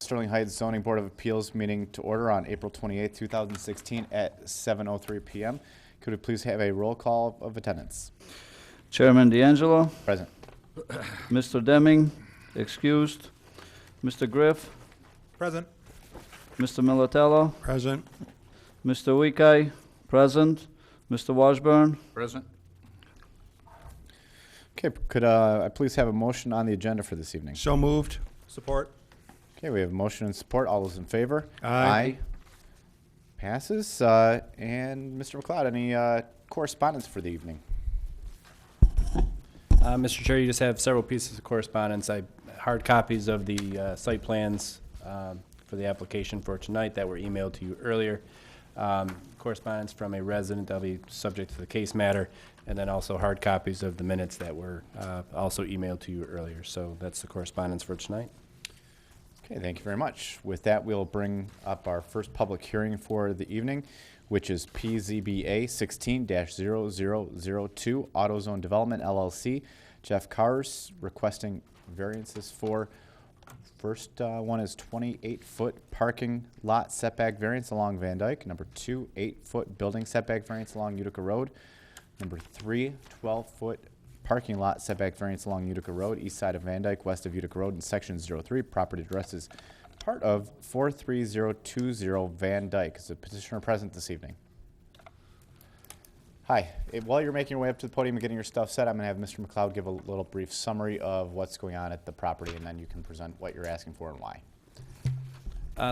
Sterling Heights Zoning Board of Appeals meeting to order on April 28, 2016 at 7:03 p.m. Could we please have a roll call of attendance? Chairman D'Angelo, Present. Mr. Deming, excused. Mr. Griff, Present. Mr. Militello, Present. Mr. Weekai, present. Mr. Washburn, Present. Okay, could I please have a motion on the agenda for this evening? So moved. Support. Okay, we have a motion and support. All those in favor? Aye. Passes. And Mr. McLeod, any correspondence for the evening? Mr. Chair, you just have several pieces of correspondence. Hard copies of the site plans for the application for tonight that were emailed to you earlier. Correspondence from a resident that'll be subject to the case matter, and then also hard copies of the minutes that were also emailed to you earlier. So that's the correspondence for tonight. Okay, thank you very much. With that, we'll bring up our first public hearing for the evening, which is PZBA 16-0002, AutoZone Development LLC. Jeff Cars requesting variances for, first one is 28-foot parking lot setback variance along Van Dyke. Number 2, 8-foot building setback variance along Utica Road. Number 3, 12-foot parking lot setback variance along Utica Road, east side of Van Dyke, west of Utica Road in section 03. Property address is part of 43020 Van Dyke. Is the petitioner present this evening? Hi. While you're making your way up to the podium and getting your stuff set, I'm going to have Mr. McLeod give a little brief summary of what's going on at the property, and then you can present what you're asking for and why.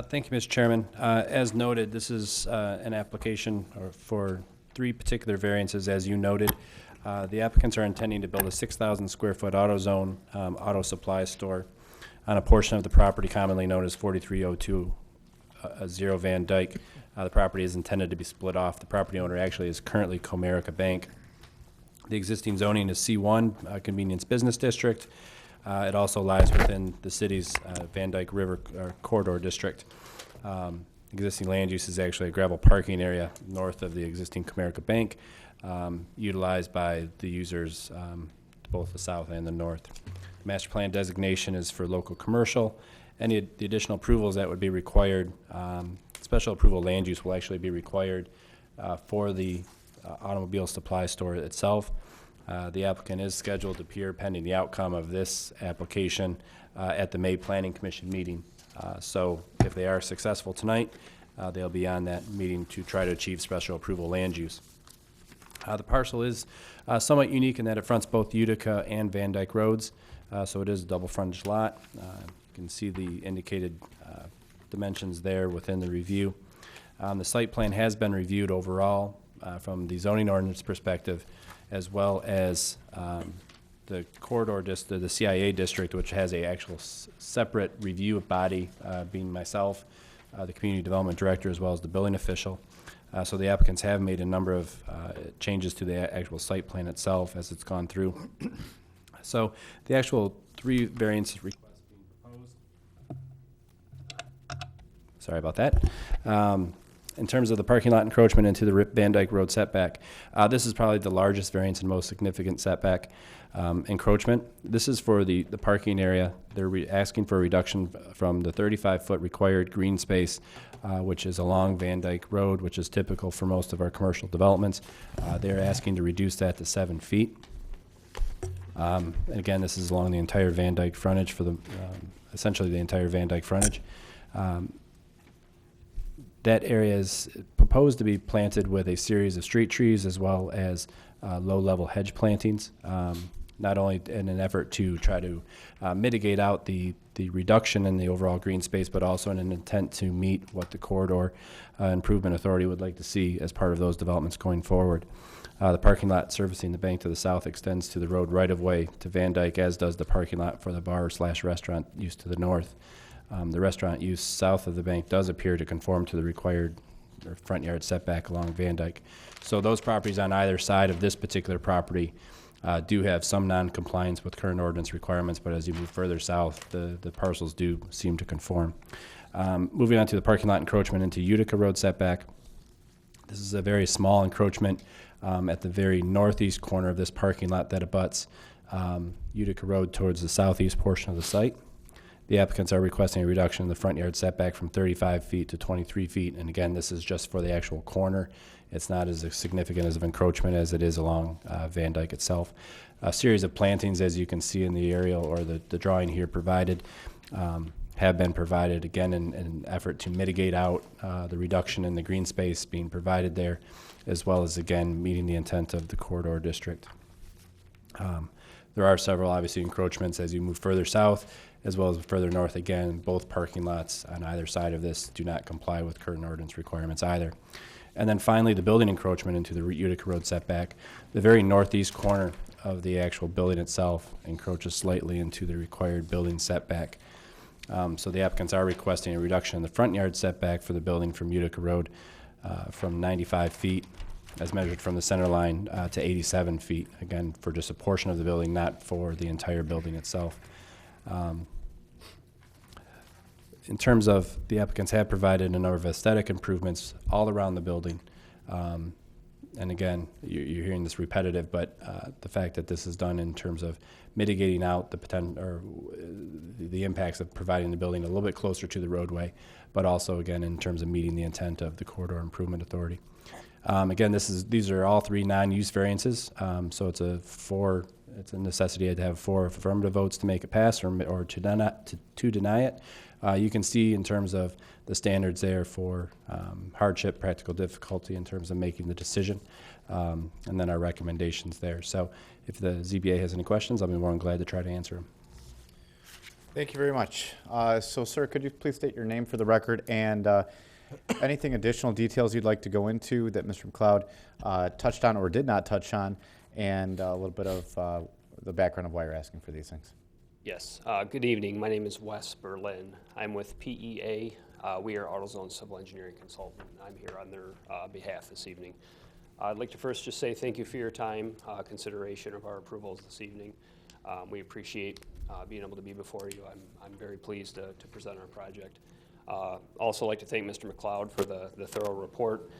Thank you, Mr. Chairman. As noted, this is an application for 3 particular variances, as you noted. The applicants are intending to build a 6,000 square foot AutoZone auto supply store on a portion of the property commonly known as 4302 Van Dyke. The property is intended to be split off. The property owner actually is currently Comerica Bank. The existing zoning is C1, Convenience Business District. It also lies within the city's Van Dyke River Corridor District. Existing land use is actually a gravel parking area north of the existing Comerica Bank, utilized by the users both the south and the north. Master plan designation is for local commercial. Any the additional approvals that would be required, special approval land use will actually be required for the automobile supply store itself. The applicant is scheduled to appear pending the outcome of this application at the May Planning Commission meeting. So if they are successful tonight, they'll be on that meeting to try to achieve special approval land use. The parcel is somewhat unique in that it fronts both Utica and Van Dyke roads, so it is a double frontage lot. You can see the indicated dimensions there within the review. The site plan has been reviewed overall from the zoning ordinance perspective, as well as the corridor the CIA district, which has a actual separate review body, being myself, the community development director, as well as the building official. So the applicants have made a number of changes to the actual site plan itself as it's gone through. So the actual 3 variance requests being proposed. Sorry about that. In terms of the parking lot encroachment into the Van Dyke Road setback, this is probably the largest variance and most significant setback encroachment. This is for the parking area. They're asking for a reduction from the 35-foot required green space, which is along Van Dyke Road, which is typical for most of our commercial developments. They're asking to reduce that to 7 feet. And again, this is along the entire Van Dyke frontage for the essentially the entire Van Dyke frontage. That area is proposed to be planted with a series of street trees as well as low-level hedge plantings, not only in an effort to try to mitigate out the reduction in the overall green space, but also in an intent to meet what the Corridor Improvement Authority would like to see as part of those developments going forward. The parking lot servicing the bank to the south extends to the road right-of-way to Van Dyke, as does the parking lot for the bar/restaurant use to the north. The restaurant use south of the bank does appear to conform to the required front yard setback along Van Dyke. So those properties on either side of this particular property do have some non-compliance with current ordinance requirements, but as you move further south, the parcels do seem to conform. Moving on to the parking lot encroachment into Utica Road setback. This is a very small encroachment at the very northeast corner of this parking lot that abuts Utica Road towards the southeast portion of the site. The applicants are requesting a reduction in the front yard setback from 35 feet to 23 feet. And again, this is just for the actual corner. It's not as significant as of encroachment as it is along Van Dyke itself. A series of plantings, as you can see in the aerial or the drawing here provided, have been provided, again, in an effort to mitigate out the reduction in the green space being provided there, as well as, again, meeting the intent of the corridor district. There are several, obviously, encroachments as you move further south, as well as further north. Again, both parking lots on either side of this do not comply with current ordinance requirements either. And then finally, the building encroachment into the Utica Road setback. The very northeast corner of the actual building itself encroaches slightly into the required building setback. So the applicants are requesting a reduction in the front yard setback for the building from Utica Road from 95 feet as measured from the center line to 87 feet, again, for just a portion of the building, not for the entire building itself. In terms of, the applicants have provided a number of aesthetic improvements all around the building. And again, you're hearing this repetitive, but the fact that this is done in terms of mitigating out the potential or the impacts of providing the building a little bit closer to the roadway, but also again in terms of meeting the intent of the Corridor Improvement Authority. Again, these are all three non-use variances, so it's a necessity to have 4 affirmative votes to make it pass or to deny it. You can see in terms of the standards there for hardship, practical difficulty in terms of making the decision, and then our recommendations there. So if the ZBA has any questions, I'll be more than glad to try to answer them. Thank you very much. So, sir, could you please state your name for the record and anything additional details you'd like to go into that Mr. McLeod touched on or did not touch on, and a little bit of the background of why you're asking for these things? Yes. Good evening. My name is Wes Berlin. I'm with PEA. We are AutoZone Civil Engineering Consultant. I'm here on their behalf this evening. I'd like to first just say thank you for your time, consideration of our approvals this evening. We appreciate being able to be before you. I'm very pleased to present our project. Also like to thank Mr. McLeod for the thorough report.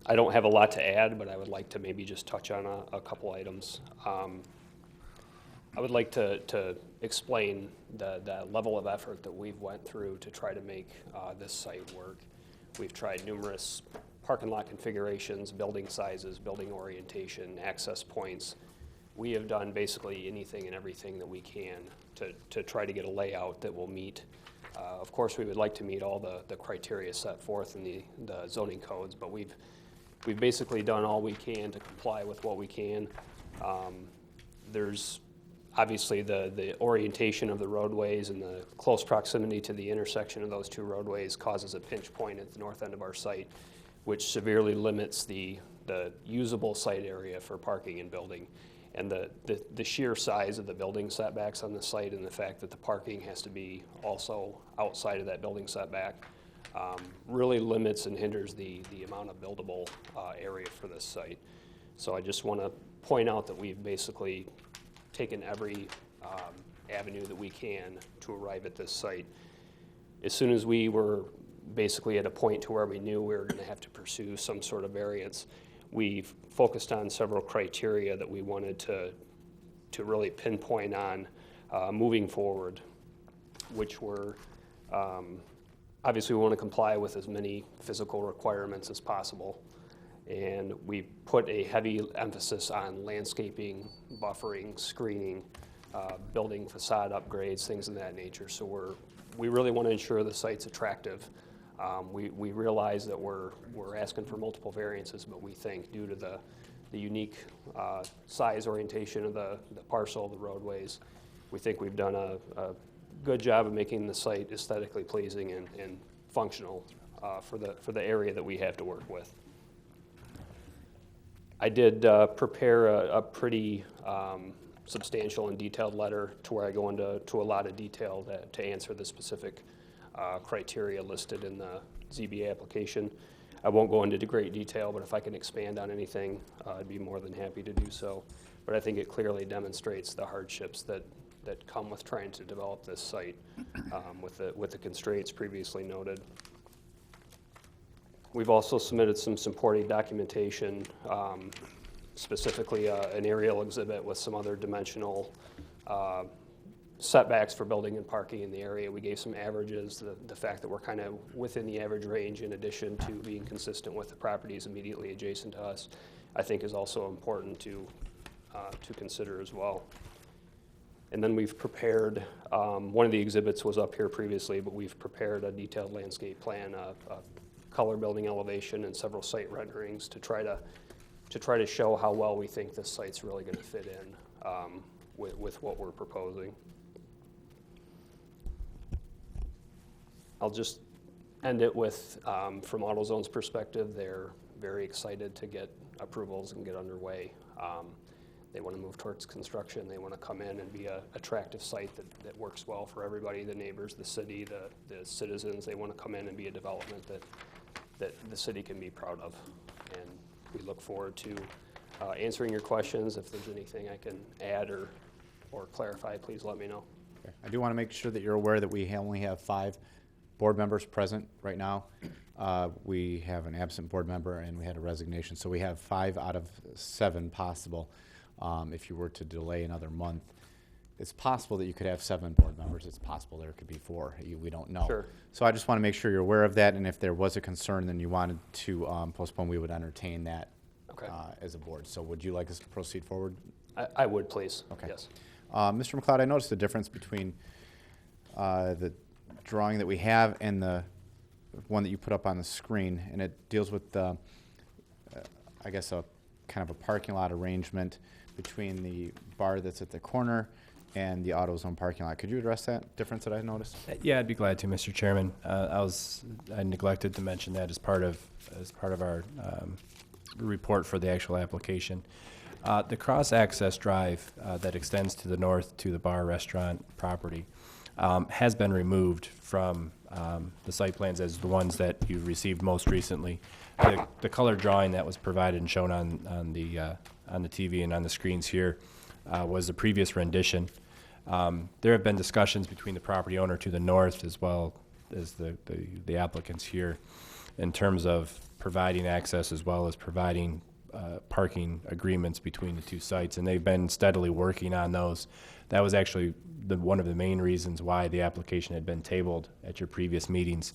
I don't have a lot to add, but I would like to maybe just touch on a couple items. I would like to explain the level of effort that we've went through to try to make this site work. We've tried numerous parking lot configurations, building sizes, building orientation, access points. We have done basically anything and everything that we can to try to get a layout that will meet. Of course, we would like to meet all the criteria set forth in the zoning codes, but we've basically done all we can to comply with what we can. There's obviously the orientation of the roadways and the close proximity to the intersection of those two roadways causes a pinch point at the north end of our site, which severely limits the usable site area for parking and building. And the sheer size of the building setbacks on the site and the fact that the parking has to be also outside of that building setback really limits and hinders the amount of buildable area for this site. So I just want to point out that we've basically taken every avenue that we can to arrive at this site. As soon as we were basically at a point to where we knew we were going to have to pursue some sort of variance, we focused on several criteria that we wanted to really pinpoint on moving forward, which were obviously we want to comply with as many physical requirements as possible. And we put a heavy emphasis on landscaping, buffering, screening, building facade upgrades, things of that nature. So we really want to ensure the site's attractive. We realize that we're asking for multiple variances, but we think due to the unique size orientation of the parcel, the roadways, we think we've done a good job of making the site aesthetically pleasing and functional for the area that we have to work with. I did prepare a pretty substantial and detailed letter to where I go into a lot of detail to answer the specific criteria listed in the ZBA application. I won't go into great detail, but if I can expand on anything, I'd be more than happy to do so. But I think it clearly demonstrates the hardships that come with trying to develop this site with the constraints previously noted. We've also submitted some supporting documentation, specifically an aerial exhibit with some other dimensional setbacks for building and parking in the area. We gave some averages, the fact that we're kind of within the average range in addition to being consistent with the properties immediately adjacent to us, I think is also important to consider as well. And then we've prepared, one of the exhibits was up here previously, but we've prepared a detailed landscape plan, a color building elevation and several site renderings to try to show how well we think this site's really going to fit in with what we're proposing. I'll just end it with, from AutoZone's perspective, they're very excited to get approvals and get underway. They want to move towards construction. They want to come in and be an attractive site that works well for everybody, the neighbors, the city, the citizens. They want to come in and be a development that the city can be proud of. And we look forward to answering your questions. If there's anything I can add or clarify, please let me know. Okay. I do want to make sure that you're aware that we only have 5 board members present right now. We have an absent board member and we had a resignation, so we have 5 out of 7 possible. If you were to delay another month, it's possible that you could have 7 board members. It's possible there could be 4. We don't know. Sure. So I just want to make sure you're aware of that, and if there was a concern then you wanted to postpone, we would entertain that Okay. as a board. So would you like us to proceed forward? I would, please. Okay. Yes. Mr. McLeod, I noticed the difference between the drawing that we have and the one that you put up on the screen, and it deals with, I guess, a kind of a parking lot arrangement between the bar that's at the corner and the AutoZone parking lot. Could you address that difference that I noticed? Yeah, I'd be glad to, Mr. Chairman. I neglected to mention that as part of our report for the actual application. The cross-access drive that extends to the north to the bar restaurant property has been removed from the site plans as the ones that you've received most recently. The color drawing that was provided and shown on the TV and on the screens here was the previous rendition. There have been discussions between the property owner to the north as well as the applicants here in terms of providing access as well as providing parking agreements between the 2 sites, and they've been steadily working on those. That was actually one of the main reasons why the application had been tabled at your previous meetings.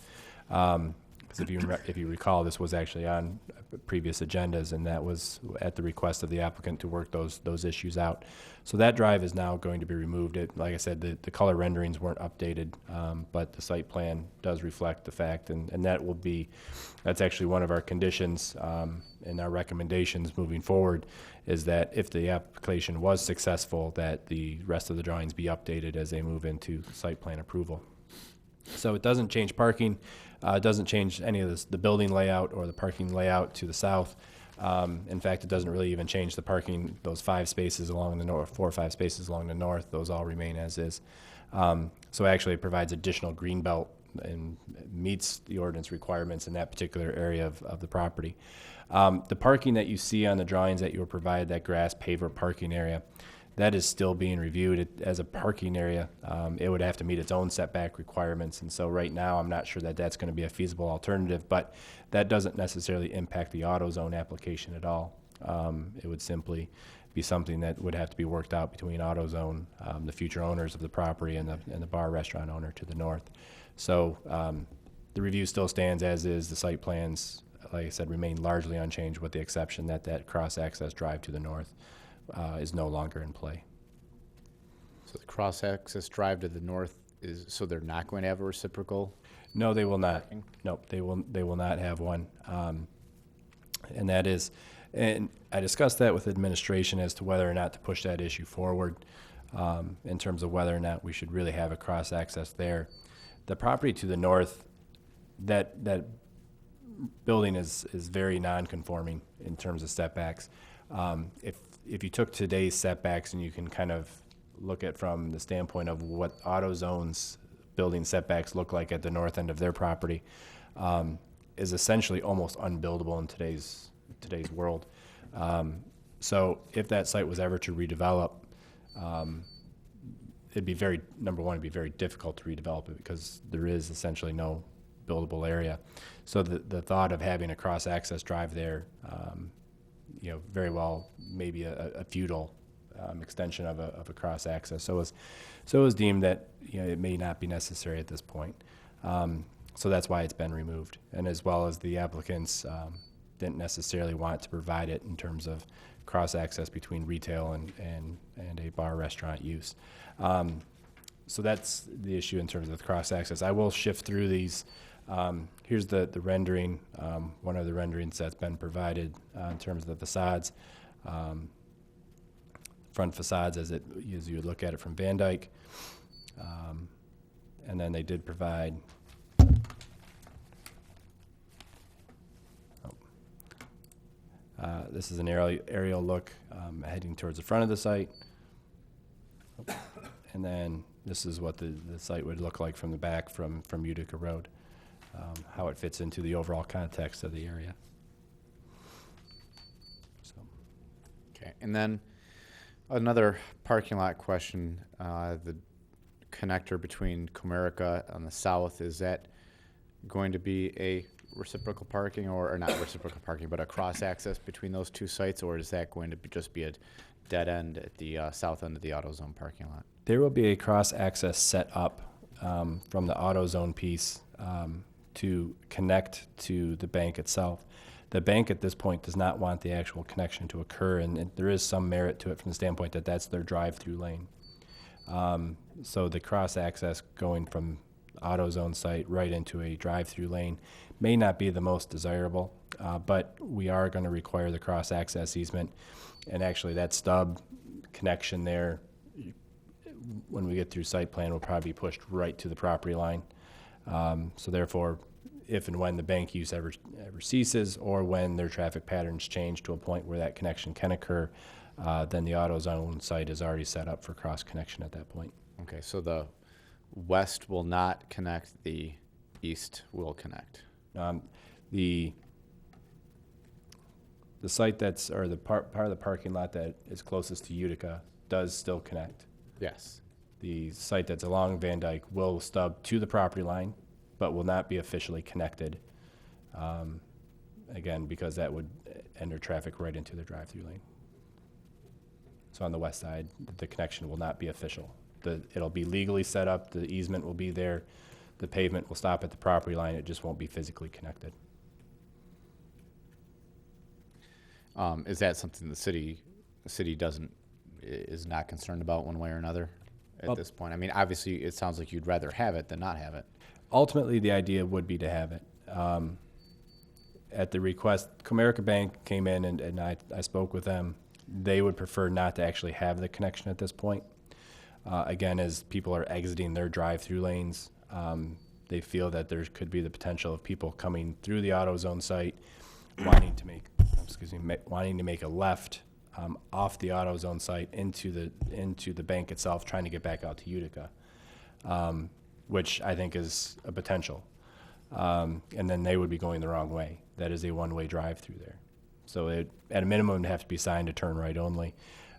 Because if you recall, this was actually on previous agendas, and that was at the request of the applicant to work those issues out. So that drive is now going to be removed. Like I said, the color renderings weren't updated, but the site plan does reflect the fact, and that's actually one of our conditions and our recommendations moving forward, is that if the application was successful, that the rest of the drawings be updated as they move into site plan approval. So it doesn't change parking. It doesn't change any of the building layout or the parking layout to the south. In fact, it doesn't really even change the parking, those 5 spaces along the north, 4 or 5 spaces along the north. Those all remain as is. So actually it provides additional green belt and meets the ordinance requirements in that particular area of the property. The parking that you see on the drawings that you were provided, that grass paver parking area, that is still being reviewed as a parking area. It would have to meet its own setback requirements, and so right now I'm not sure that that's going to be a feasible alternative, but that doesn't necessarily impact the AutoZone application at all. It would simply be something that would have to be worked out between AutoZone, the future owners of the property, and the bar restaurant owner to the north. So the review still stands as is. The site plans, like I said, remain largely unchanged with the exception that cross-access drive to the north is no longer in play. So the cross-access drive to the north so they're not going to have a reciprocal? No, they will not. Parking? Nope, they will not have one. And that is, and I discussed that with administration as to whether or not to push that issue forward in terms of whether or not we should really have a cross-access there. The property to the north, that building is very non-conforming in terms of setbacks. If you took today's setbacks and you can kind of look at from the standpoint of what AutoZone's building setbacks look like at the north end of their property, is essentially almost unbuildable in today's world. So if that site was ever to redevelop, it'd be it'd be very difficult to redevelop it because there is essentially no buildable area. So the thought of having a cross-access drive there, very well maybe a futile extension of a cross-access. So it was deemed that, it may not be necessary at this point. So that's why it's been removed. And as well as the applicants didn't necessarily want to provide it in terms of cross-access between retail and a bar restaurant use. So that's the issue in terms of the cross-access. I will shift through these. Here's the rendering, one of the renderings that's been provided in terms of the facades, front facades as you would look at it from Van Dyke. And then they did provide this is an aerial look heading towards the front of the site. And then this is what the site would look like from the back from Utica Road, how it fits into the overall context of the area. So, Okay, and then another parking lot question, the connector between Comerica on the south, is that going to be a reciprocal parking or not reciprocal parking, but a cross-access between those two sites, or is that going to just be a dead end at the south end of the AutoZone parking lot? there will be a cross-access set up from the AutoZone piece to connect to the bank itself. The bank at this point does not want the actual connection to occur, and there is some merit to it from the standpoint that that's their drive-through lane. So the cross-access going from AutoZone site right into a drive-through lane may not be the most desirable, but we are going to require the cross-access easement. And actually that stub connection there, when we get through site plan, will probably be pushed right to the property line. So therefore, if and when the bank use ever ceases, or when their traffic patterns change to a point where that connection can occur, then the AutoZone site is already set up for cross connection at that point. Okay, so the west will not connect, the east will connect. The site that's, or the part of the parking lot that is closest to Utica does still connect. Yes. The site that's along Van Dyke will stub to the property line, but will not be officially connected. Again, because that would enter traffic right into the drive-through lane. So on the west side, the connection will not be official. It'll be legally set up, the easement will be there, the pavement will stop at the property line, it just won't be physically connected. Is that something the city is not concerned about one way or another at this point? I mean, obviously, it sounds like you'd rather have it than not have it. Ultimately, the idea would be to have it. At the request, Comerica Bank came in and I spoke with them. They would prefer not to actually have the connection at this point. Again, as people are exiting their drive-through lanes, they feel that there could be the potential of people coming through the AutoZone site, wanting to make a left off the AutoZone site into the bank itself, trying to get back out to Utica, which I think is a potential. And then they would be going the wrong way. That is a one-way drive-through there. So at a minimum, it'd have to be signed to turn right only.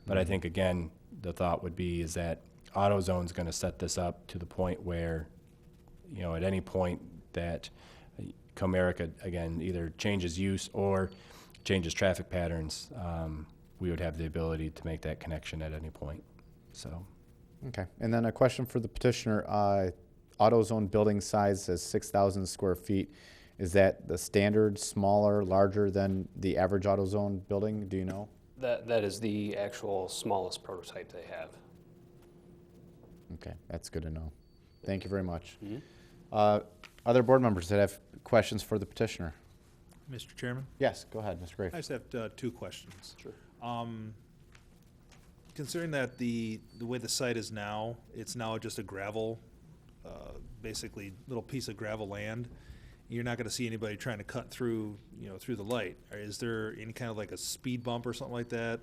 But I think, again, the thought would be is that AutoZone's going to set this up to the point where, at any point that Comerica, again, either changes use or changes traffic patterns, we would have the ability to make that connection at any point. So, Okay, and then a question for the petitioner. AutoZone building size says 6,000 square feet. Is that the standard, smaller, larger than the average AutoZone building? Do you know? That is the actual smallest prototype they have. Okay, that's good to know. Thank you very much. Other board members that have questions for the petitioner? Mr. Chairman, Yes, go ahead, Mr. Grafe. I just have two questions. Sure. Considering that the way the site is now, it's now just a gravel, basically little piece of gravel land. You're not going to see anybody trying to cut through, through the light. Or is there any kind of like a speed bump or something like that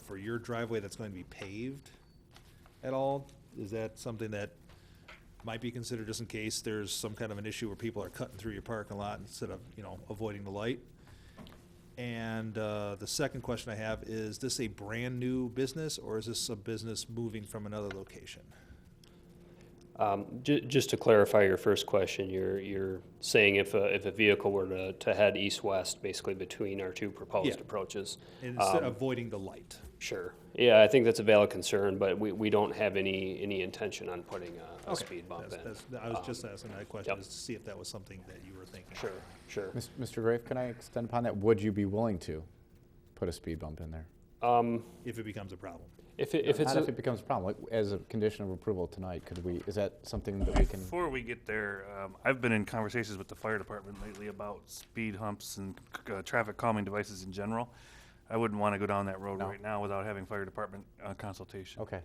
for your driveway that's going to be paved at all? Is that something that might be considered just in case there's some kind of an issue where people are cutting through your parking lot instead of, avoiding the light? And the second question I have, is this a brand new business or is this a business moving from another location? Just to clarify your first question, you're saying if a vehicle were to head east-west, basically between our two proposed Yeah. approaches? Instead of avoiding the light. Sure. Yeah, I think that's a valid concern, but we don't have any intention on putting a speed bump in. I was just asking that question, Yep. is to see if that was something that you were thinking. Sure. Mr. Grafe, can I extend upon that? Would you be willing to put a speed bump in there? If it becomes a problem. If it's Not if it becomes a problem, like, as a condition of approval tonight, is that something that we can? Before we get there, I've been in conversations with the fire department lately about speed humps and traffic calming devices in general. I wouldn't want to go down that road No. right now without having fire department consultation. Okay,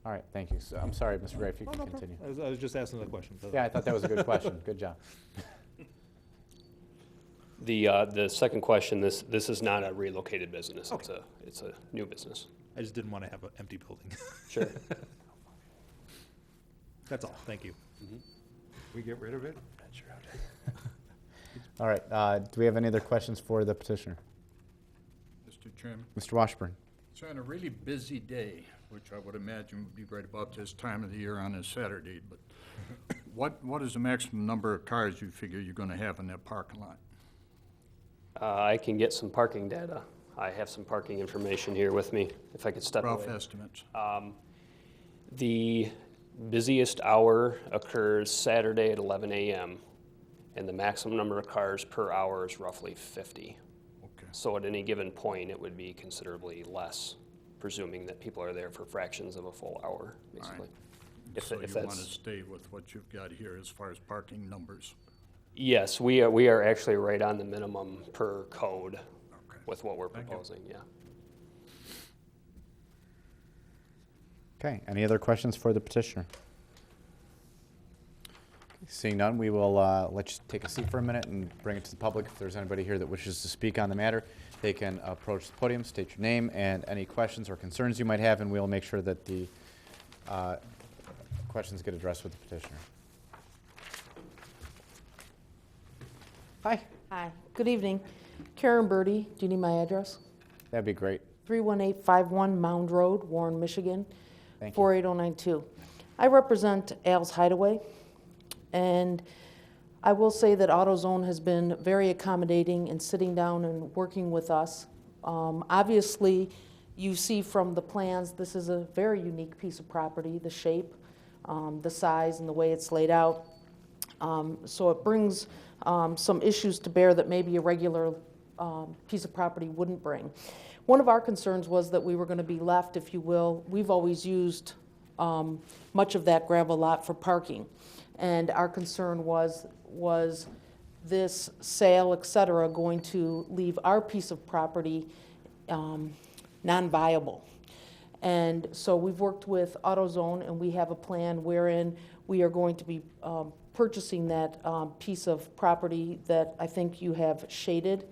all right, thank you. So, I'm sorry, Mr. Grafe, you can continue. I was just asking the question. Yeah, I thought that was a good question, good job. the second question, this is not a relocated business. Okay. It's a new business. I just didn't want to have an empty building. Sure. That's all, thank you. We get rid of it? All right, do we have any other questions for the petitioner? Mr. Chairman, Mr. Washburn? so on a really busy day, which I would imagine would be right about this time of the year on a Saturday, but what is the maximum number of cars you figure you're gonna have in that parking lot? I can get some parking data. I have some parking information here with me, if I could step Rough away. estimates. The busiest hour occurs Saturday at 11 a.m., and the maximum number of cars per hour is roughly 50. Okay. So at any given point, it would be considerably less, presuming that people are there for fractions of a full hour, basically. So If you wanna that's, stay with what you've got here as far as parking numbers? yes, we are actually right on the minimum per code Okay. with what we're Thank you. proposing, yeah. Okay, any other questions for the petitioner? Seeing none, we will let you take a seat for a minute and bring it to the public. If there's anybody here that wishes to speak on the matter, they can approach the podium, state your name and any questions or concerns you might have, and we'll make sure that the questions get addressed with the petitioner. Hi, Hi, good evening. Karen Birdie, do you need my address? that'd be great. 31851 Mound Road, Warren, Michigan, Thank you. 48092. I represent Al's Hideaway, and I will say that AutoZone has been very accommodating in sitting down and working with us. Obviously, you see from the plans, this is a very unique piece of property, the shape, the size, and the way it's laid out. So it brings some issues to bear that maybe a regular piece of property wouldn't bring. One of our concerns was that we were going to be left, if you will, we've always used much of that gravel lot for parking. And our concern was this sale, et cetera, going to leave our piece of property non-viable. And so we've worked with AutoZone, and we have a plan wherein we are going to be purchasing that piece of property that I think you have shaded.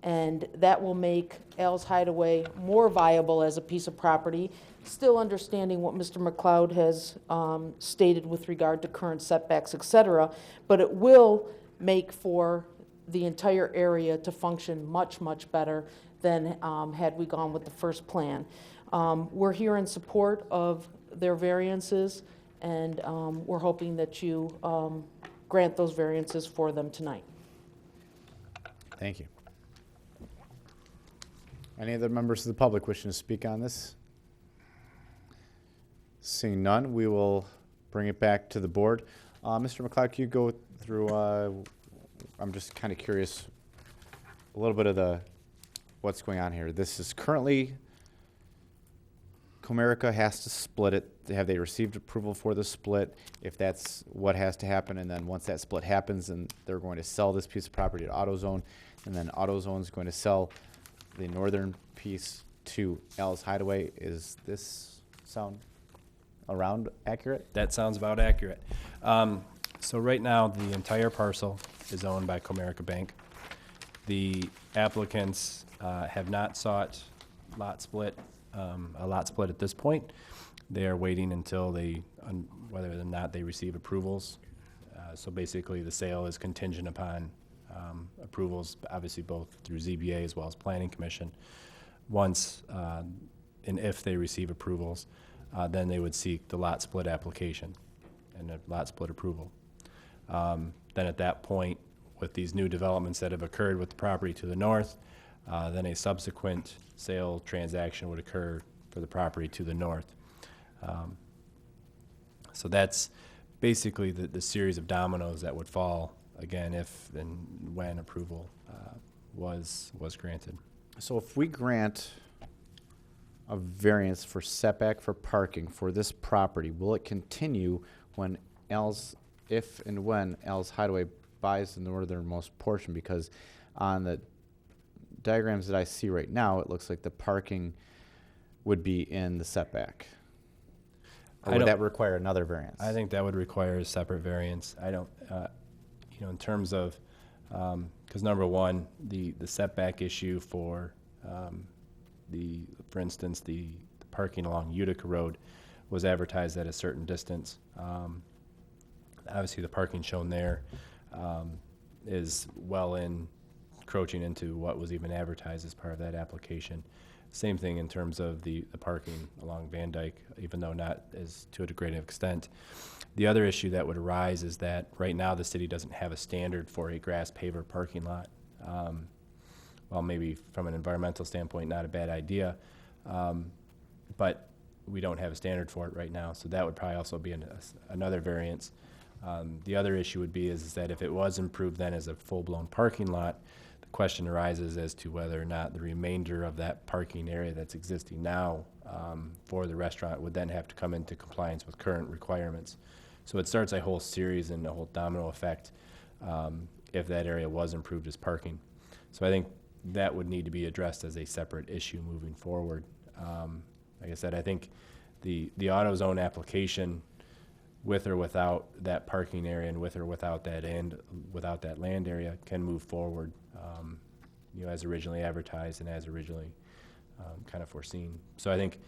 And that will make Al's Hideaway more viable as a piece of property, still understanding what Mr. McLeod has stated with regard to current setbacks, et cetera, but it will make for the entire area to function much, much better than had we gone with the first plan. We're here in support of their variances, and we're hoping that you grant those variances for them tonight. Thank you. Any other members of the public wishing to speak on this? Seeing none, we will bring it back to the board. Mr. McLeod, can you go through, I'm just kind of curious, a little bit of what's going on here. This is currently, Comerica has to split it. Have they received approval for the split? If that's what has to happen, and then once that split happens, then they're going to sell this piece of property to AutoZone, and then AutoZone is going to sell the northern piece to Al's Hideaway. Is this sound around accurate? That sounds about accurate. So right now, the entire parcel is owned by Comerica Bank. The applicants have not sought a lot split at this point. They are waiting until whether or not they receive approvals. So basically, the sale is contingent upon approvals, obviously both through ZBA as well as Planning Commission. Once and if they receive approvals, then they would seek the lot split application. and a lot split approval. Then at that point, with these new developments that have occurred with the property to the north, then a subsequent sale transaction would occur for the property to the north. So that's basically the series of dominoes that would fall, again, if and when approval was granted. So if we grant a variance for setback for parking for this property, will it continue when if and when Al's Hideaway buys the northernmost portion? Because on the diagrams that I see right now, it looks like the parking would be in the setback. Or I would that don't- require another variance? I think that would require a separate variance. I don't, in terms of, because number one, the setback issue for for instance, the parking along Utica Road was advertised at a certain distance. Obviously, the parking shown there is well encroaching into what was even advertised as part of that application. Same thing in terms of the parking along Van Dyke, even though not as to a great extent. The other issue that would arise is that right now the city doesn't have a standard for a grass paver parking lot. Well, maybe from an environmental standpoint, not a bad idea, but we don't have a standard for it right now, so that would probably also be another variance. The other issue would be is that if it was improved then as a full-blown parking lot, the question arises as to whether or not the remainder of that parking area that's existing now for the restaurant would then have to come into compliance with current requirements. So it starts a whole series and a whole domino effect if that area was improved as parking. So I think that would need to be addressed as a separate issue moving forward. Like I said, I think the AutoZone application, with or without that parking area and with or without that land area, can move forward, as originally advertised and as originally kind of foreseen. So I think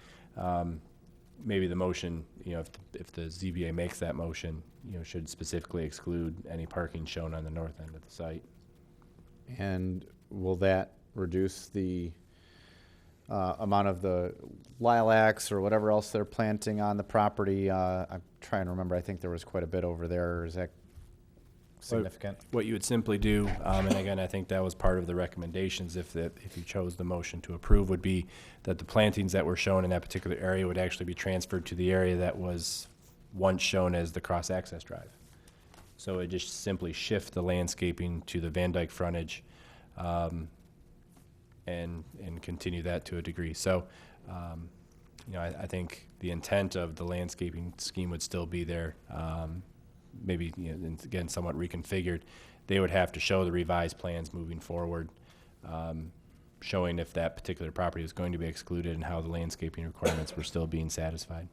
maybe the motion, if the ZBA makes that motion, should specifically exclude any parking shown on the north end of the site. And will that reduce the amount of the lilacs or whatever else they're planting on the property? I'm trying to remember. I think there was quite a bit over there. Is that significant? What you would simply do, and again, I think that was part of the recommendations if you chose the motion to approve, would be that the plantings that were shown in that particular area would actually be transferred to the area that was once shown as the cross-access drive. So it just simply shift the landscaping to the Van Dyke frontage and continue that to a degree. So, I think the intent of the landscaping scheme would still be there. Maybe, and again, somewhat reconfigured. They would have to show the revised plans moving forward, showing if that particular property was going to be excluded and how the landscaping requirements were still being satisfied.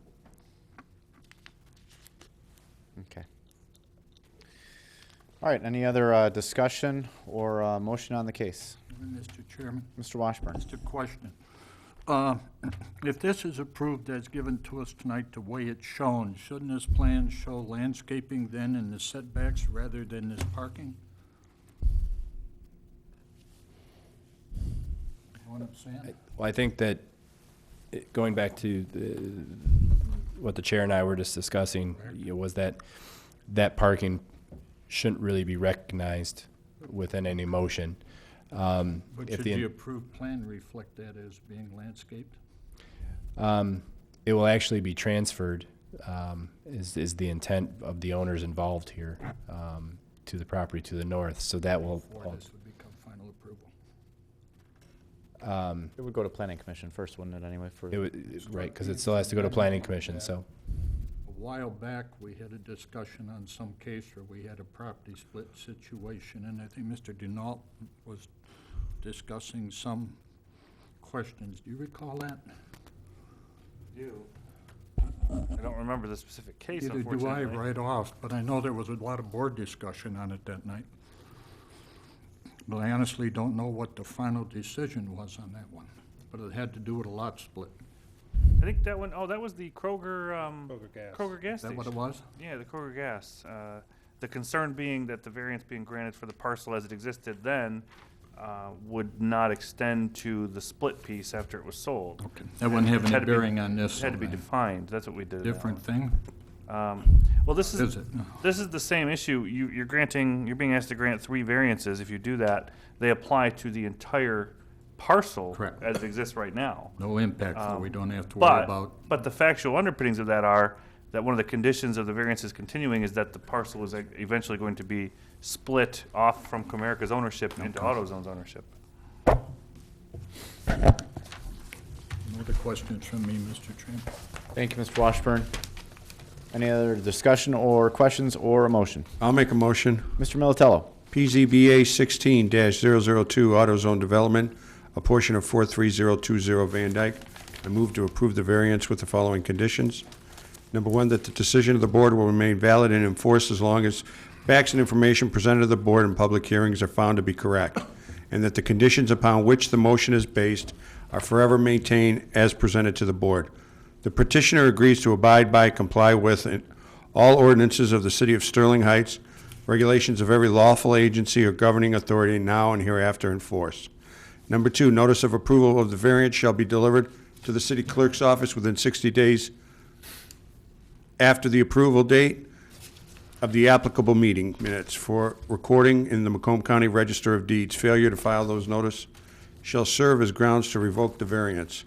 Okay. All right, any other discussion or motion on the case? Mr. Chairman, Mr. Washburn? just a question. If this is approved as given to us tonight the way it's shown, shouldn't this plan show landscaping then in the setbacks rather than this parking? You know what I'm saying? Well, I think that going back to what the chair and I were just discussing, was that parking shouldn't really be recognized within any motion. But if should the the approved plan reflect that as being landscaped? It will actually be transferred, is the intent of the owners involved here, to the property to the north. So that will. Before this would become final approval. It would go to planning commission first, wouldn't it, anyway? Right, because it still has to go to planning commission, so. A while back, we had a discussion on some case where we had a property split situation, and I think Mr. Denault was discussing some questions. Do you recall that? I don't remember the specific case, Neither do I unfortunately. right off, but I know there was a lot of board discussion on it that night. But I honestly don't know what the final decision was on that one, but it had to do with a lot split. I think that one, that was the Kroger, Kroger gas. Kroger gas Is that station. what it was? Yeah, the Kroger gas. The concern being that the variance being granted for the parcel as it existed then would not extend to the split piece after it was sold. Okay. That wouldn't have It had any to be- bearing on this. It had to be so then. defined, that's what we did. in that Different one. thing? Well, this Is is, it? this is the same issue. You're being asked to grant 3 variances. If you do that, they apply to the entire parcel Correct. as it exists right now. No impact, so we don't have to worry about. But the factual underpinnings of that are that one of the conditions of the variances continuing is that the parcel is eventually going to be split off from Comerica's ownership into AutoZone's ownership. No other questions from me, Mr. Chairman. Thank you, Mr. Washburn. Any other discussion or questions or a motion? I'll make a motion. Mr. Militello. PZBA 16-002 AutoZone Development, a portion of 43020 Van Dyke. I move to approve the variance with the following conditions. Number 1, that the decision of the board will remain valid and enforced as long as facts and information presented to the board in public hearings are found to be correct, and that the conditions upon which the motion is based are forever maintained as presented to the board. The petitioner agrees to abide by, comply with all ordinances of the City of Sterling Heights, regulations of every lawful agency or governing authority now and hereafter in force. Number 2, notice of approval of the variance shall be delivered to the city clerk's office within 60 days after the approval date of the applicable meeting minutes for recording in the Macomb County Register of Deeds. Failure to file those notice shall serve as grounds to revoke the variance.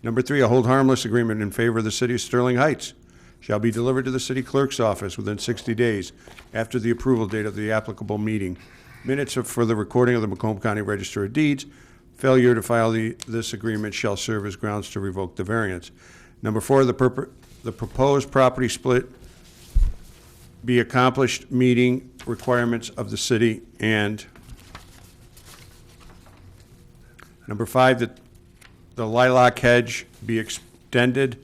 Number 3, a hold harmless agreement in favor of the City of Sterling Heights shall be delivered to the city clerk's office within 60 days after the approval date of the applicable meeting. Minutes for the recording of the Macomb County Register of Deeds. Failure to file this agreement shall serve as grounds to revoke the variance. Number 4, the proposed property split be accomplished meeting requirements of the city. And number 5, that the lilac hedge be extended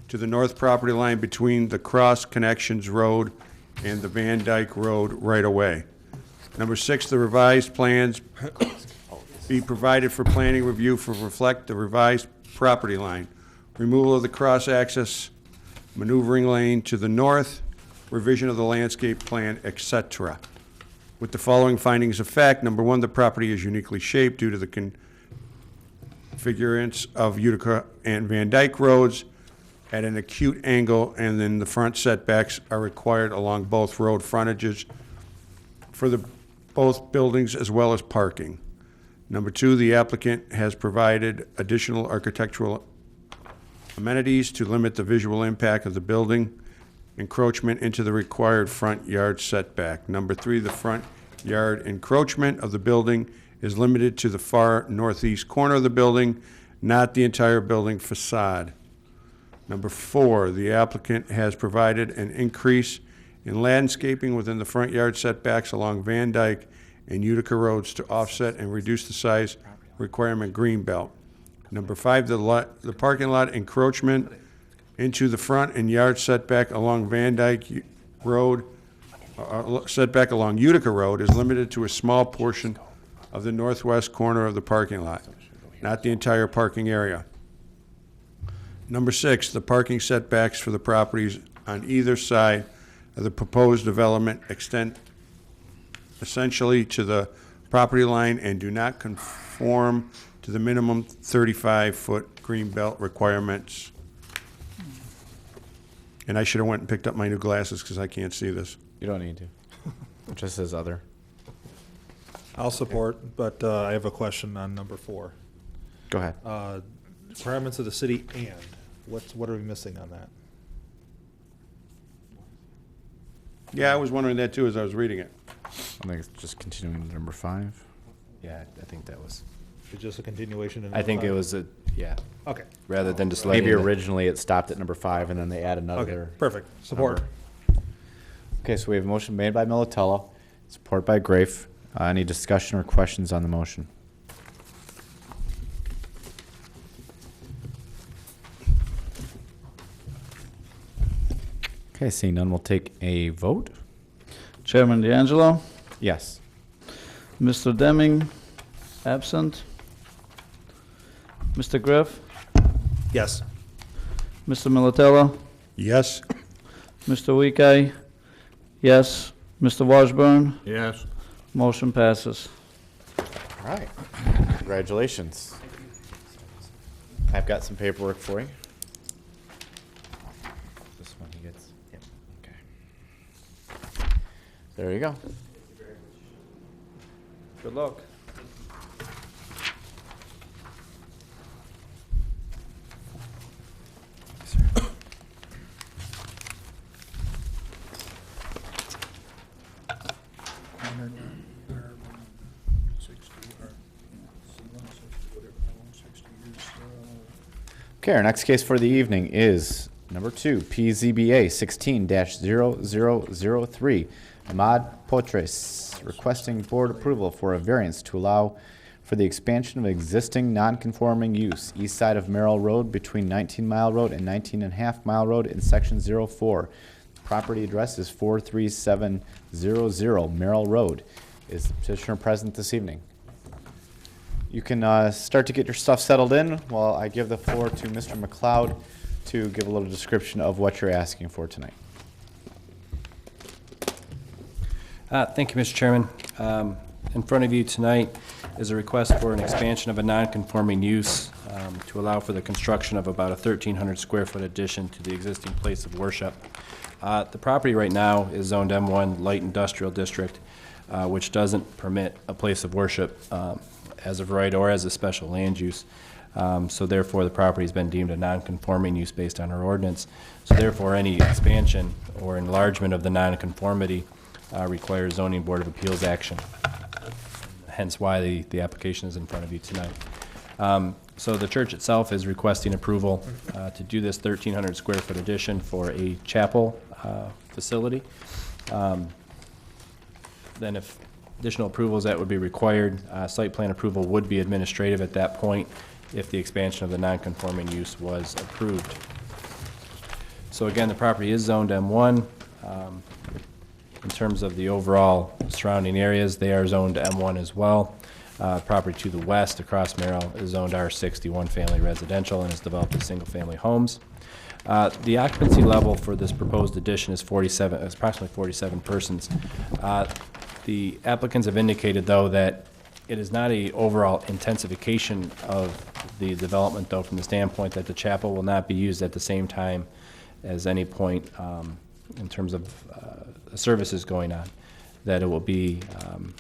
to the north property line between the Cross Connections Road and the Van Dyke Road right-of-way. Number 6, the revised plans be provided for planning review for reflect the revised property line. Removal of the cross-access maneuvering lane to the north, revision of the landscape plan, etc. With the following findings of fact. Number 1, the property is uniquely shaped due to the configurance of Utica and Van Dyke roads at an acute angle, and then the front setbacks are required along both road frontages for both buildings as well as parking. Number 2, the applicant has provided additional architectural amenities to limit the visual impact of the building encroachment into the required front yard setback. Number 3, the front yard encroachment of the building is limited to the far northeast corner of the building, not the entire building facade. Number 4, the applicant has provided an increase in landscaping within the front yard setbacks along Van Dyke and Utica roads to offset and reduce the size requirement greenbelt. Number 5, the parking lot encroachment into the front and yard setback along Van Dyke Road, setback along Utica Road is limited to a small portion of the northwest corner of the parking lot, not the entire parking area. Number 6, the parking setbacks for the properties on either side of the proposed development extend essentially to the property line and do not conform to the minimum 35-foot green belt requirements. And I should have went and picked up my new glasses because I can't see this. You don't need to. It just says other. I'll support, but I have a question on number 4. Go ahead. Requirements of the city and, what are we missing on that? Yeah, I was wondering that too as I was reading it. I think it's just continuing to number 5. Yeah, I think that was, It's just a continuation in I think it number was five? yeah, Okay, rather than just letting Maybe the- originally it stopped at number 5 and then they add okay, another. perfect, support. number. Okay, so we have a motion made by Militello, support by Grafe. Any discussion or questions on the motion? Okay, seeing none, we'll take a vote. Chairman D'Angelo, Yes. Mr. Deming, absent. Mr. Griff, Yes, Mr. Militello, Yes? Mr. Weekai, yes. Mr. Washburn, Yes. motion passes. All right. Congratulations. I've got some paperwork for you. This one he gets. There you go. Good luck. Okay, our next case for the evening is number 2, PZBA 16-0003. Ahmad Potres requesting board approval for a variance to allow for the expansion of existing non-conforming use east side of Merrill Road between 19 Mile Road and 19.5 Mile Road in section 04. Property address is 43700 Merrill Road. Is the petitioner present this evening? You can start to get your stuff settled in while I give the floor to Mr. McLeod to give a little description of what you're asking for tonight. Thank you, Mr. Chairman. In front of you tonight is a request for an expansion of a non-conforming use to allow for the construction of about a 1,300 square foot addition to the existing place of worship. The property right now is zoned M1 Light Industrial District, which doesn't permit a place of worship as of right or as a special land use. So therefore, the property has been deemed a non-conforming use based on our ordinance. So therefore, any expansion or enlargement of the non-conformity requires zoning board of appeals action. Hence why the application is in front of you tonight. So the church itself is requesting approval to do this 1,300 square foot addition for a chapel facility. Then if additional approvals that would be required, site plan approval would be administrative at that point if the expansion of the non-conforming use was approved. So again, the property is zoned M1. In terms of the overall surrounding areas, they are zoned M1 as well. Property to the west across Merrill is zoned R60, one-family residential, and is developed as single-family homes. The occupancy level for this proposed addition is approximately 47 persons. The applicants have indicated, though, that it is not a overall intensification of the development, though, from the standpoint that the chapel will not be used at the same time as any point in terms of services going on. That it will be,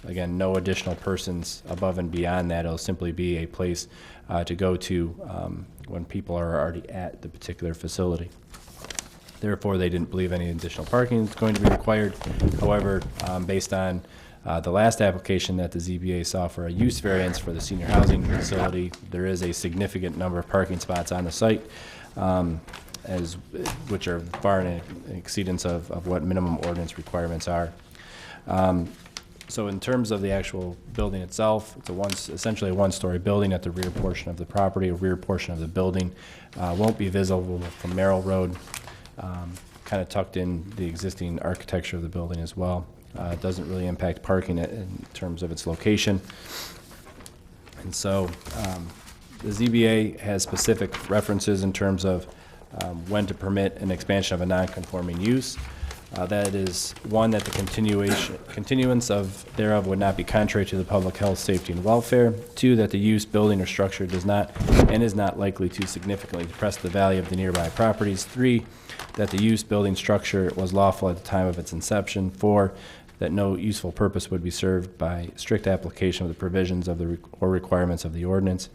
again, no additional persons above and beyond that. It'll simply be a place to go to when people are already at the particular facility. Therefore, they didn't believe any additional parking is going to be required. However, based on the last application that the ZBA saw for a use variance for the senior housing facility, there is a significant number of parking spots on the site, which are far in exceedance of what minimum ordinance requirements are. So in terms of the actual building itself, it's essentially a one-story building at the rear portion of the property. A rear portion of the building won't be visible from Merrill Road, kind of tucked in the existing architecture of the building as well. It doesn't really impact parking in terms of its location. And so the ZBA has specific references in terms of when to permit an expansion of a non-conforming use. That is, one, that the continuance thereof would not be contrary to the public health, safety, and welfare. Two, that the use, building, or structure does not and is not likely to significantly depress the value of the nearby properties. Three, that the use, building, structure was lawful at the time of its inception. Four, that no useful purpose would be served by strict application of the provisions of or requirements of the ordinance.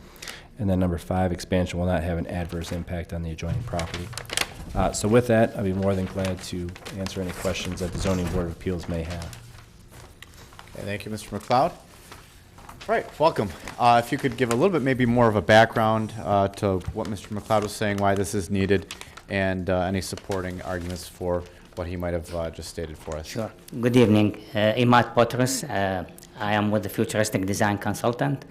And then number 5, expansion will not have an adverse impact on the adjoining property. So with that, I'd be more than glad to answer any questions that the Zoning Board of Appeals may have. Okay, thank you, Mr. McLeod. All right, welcome. If you could give a little bit, maybe more of a background to what Mr. McLeod was saying, why this is needed, and any supporting arguments for what he might have just stated for us. Sure. Good evening. Ahmad Potres. I am with the Futuristic Design Consultant.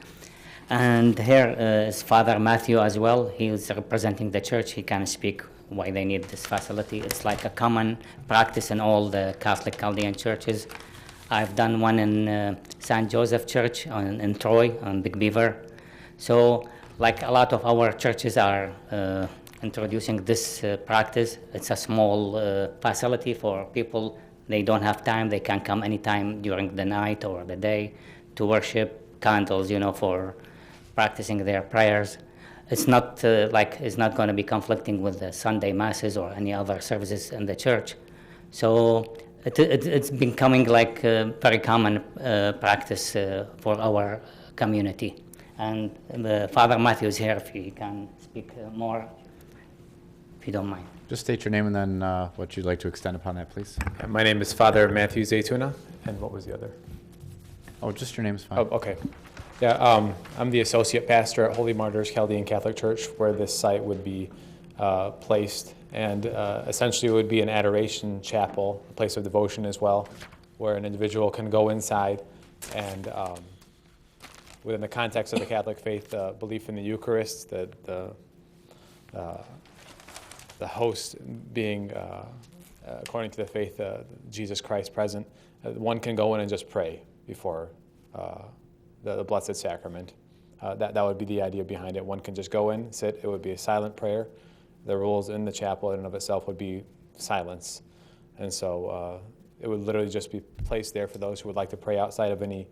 And here is Father Matthew as well. He is representing the church. He can speak why they need this facility. It's like a common practice in all the Catholic Chaldean churches. I've done one in St. Joseph Church in Troy on Big Beaver. So like a lot of our churches are introducing this practice. It's a small facility for people. They don't have time. They can come anytime during the night or the day to worship, candles, for practicing their prayers. It's not it's not going to be conflicting with the Sunday masses or any other services in the church. So it's becoming like very common practice for our community. And Father Matthew is here if he can speak more, if you don't mind. Just state your name and then what you'd like to extend upon that, please. My name is Father Matthew Zaytuna, and what was the other? Oh, just your name is fine. Oh, okay. Yeah, I'm the associate pastor at Holy Martyrs Chaldean Catholic Church, where this site would be placed. And essentially it would be an adoration chapel, a place of devotion as well, where an individual can go inside and within the context of the Catholic faith, belief in the Eucharist, the host being, according to the faith, Jesus Christ present, one can go in and just pray before the Blessed Sacrament. That would be the idea behind it. One can just go in, sit, it would be a silent prayer. The rules in the chapel in and of itself would be silence. And so it would literally just be placed there for those who would like to pray outside of any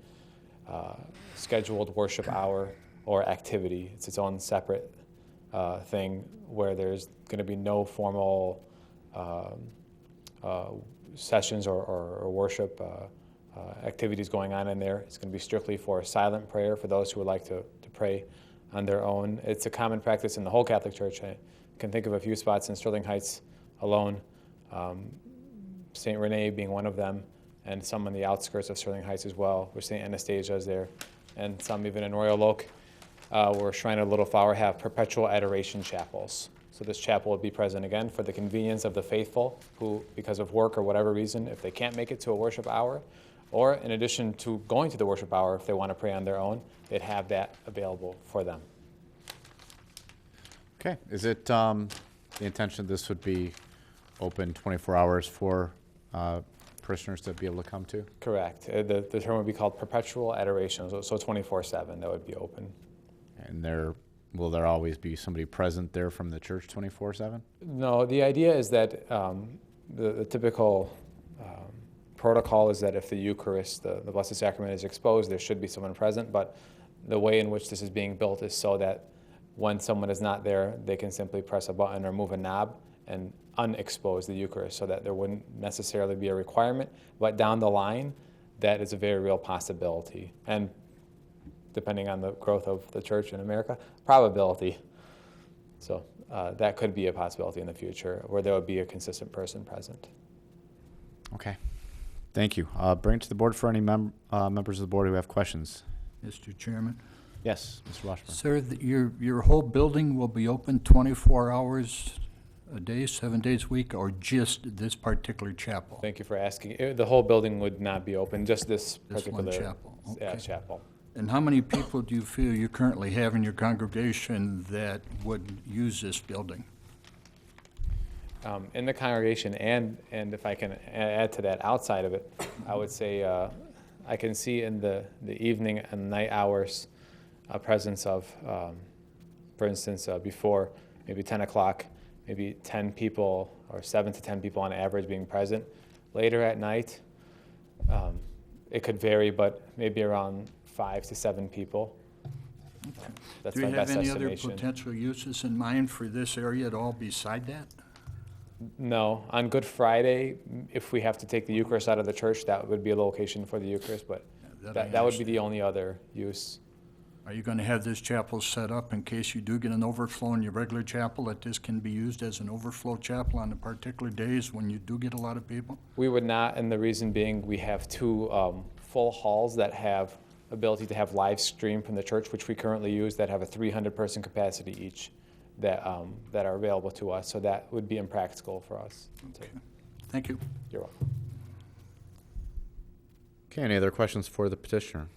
scheduled worship hour or activity. It's its own separate thing where there's going to be no formal sessions or worship activities going on in there. It's going to be strictly for silent prayer for those who would like to pray on their own. It's a common practice in the whole Catholic Church. I can think of a few spots in Sterling Heights alone, St. Rene being one of them, and some on the outskirts of Sterling Heights as well, where St. Anastasia is there, and some even in Royal Oak, where Shrine of Little Flower have perpetual adoration chapels. So this chapel would be present again for the convenience of the faithful who, because of work or whatever reason, if they can't make it to a worship hour, or in addition to going to the worship hour, if they want to pray on their own, they'd have that available for them. Okay, is it the intention this would be open 24 hours for parishioners to be able to come to? Correct. The term would be called perpetual adoration, so 24/7 that would be open. And will there always be somebody present there from the church 24/7? No, the idea is that the typical protocol is that if the Eucharist, the Blessed Sacrament is exposed, there should be someone present, but the way in which this is being built is so that when someone is not there, they can simply press a button or move a knob and unexpose the Eucharist so that there wouldn't necessarily be a requirement, but down the line, that is a very real possibility. And depending on the growth of the church in America, probability. So that could be a possibility in the future where there would be a consistent person present. Okay, thank you. Bring it to the board for any members of the board who have questions. Mr. Chairman? Yes, Mr. Washburn. Sir, your whole building will be open 24 hours a day, 7 days a week, or just this particular chapel? Thank you for asking. The whole building would not be open, just this This one particular chapel, okay. chapel. And how many people do you feel you currently have in your congregation that would use this building? In the congregation, and if I can add to that outside of it, I would say I can see in the evening and night hours a presence of, for instance, before maybe 10 o'clock, maybe 10 people or 7 to 10 people on average being present. Later at night, it could vary, but maybe around 5 to 7 people. That's Do you my have best any other estimation. potential uses in mind for this area at all beside that? No, on Good Friday, if we have to take the Eucharist out of the church, that would be a location for the Eucharist, but that I that would be understand. the only other use. Are you going to have this chapel set up in case you do get an overflow in your regular chapel, that this can be used as an overflow chapel on the particular days when you do get a lot of people? We would not, and the reason being, we have 2 full halls that have ability to have live stream from the church, which we currently use, that have a 300-person capacity each, that are available to us. So that would be impractical for us. So, Thank you. you're welcome. Okay, any other questions for the petitioner?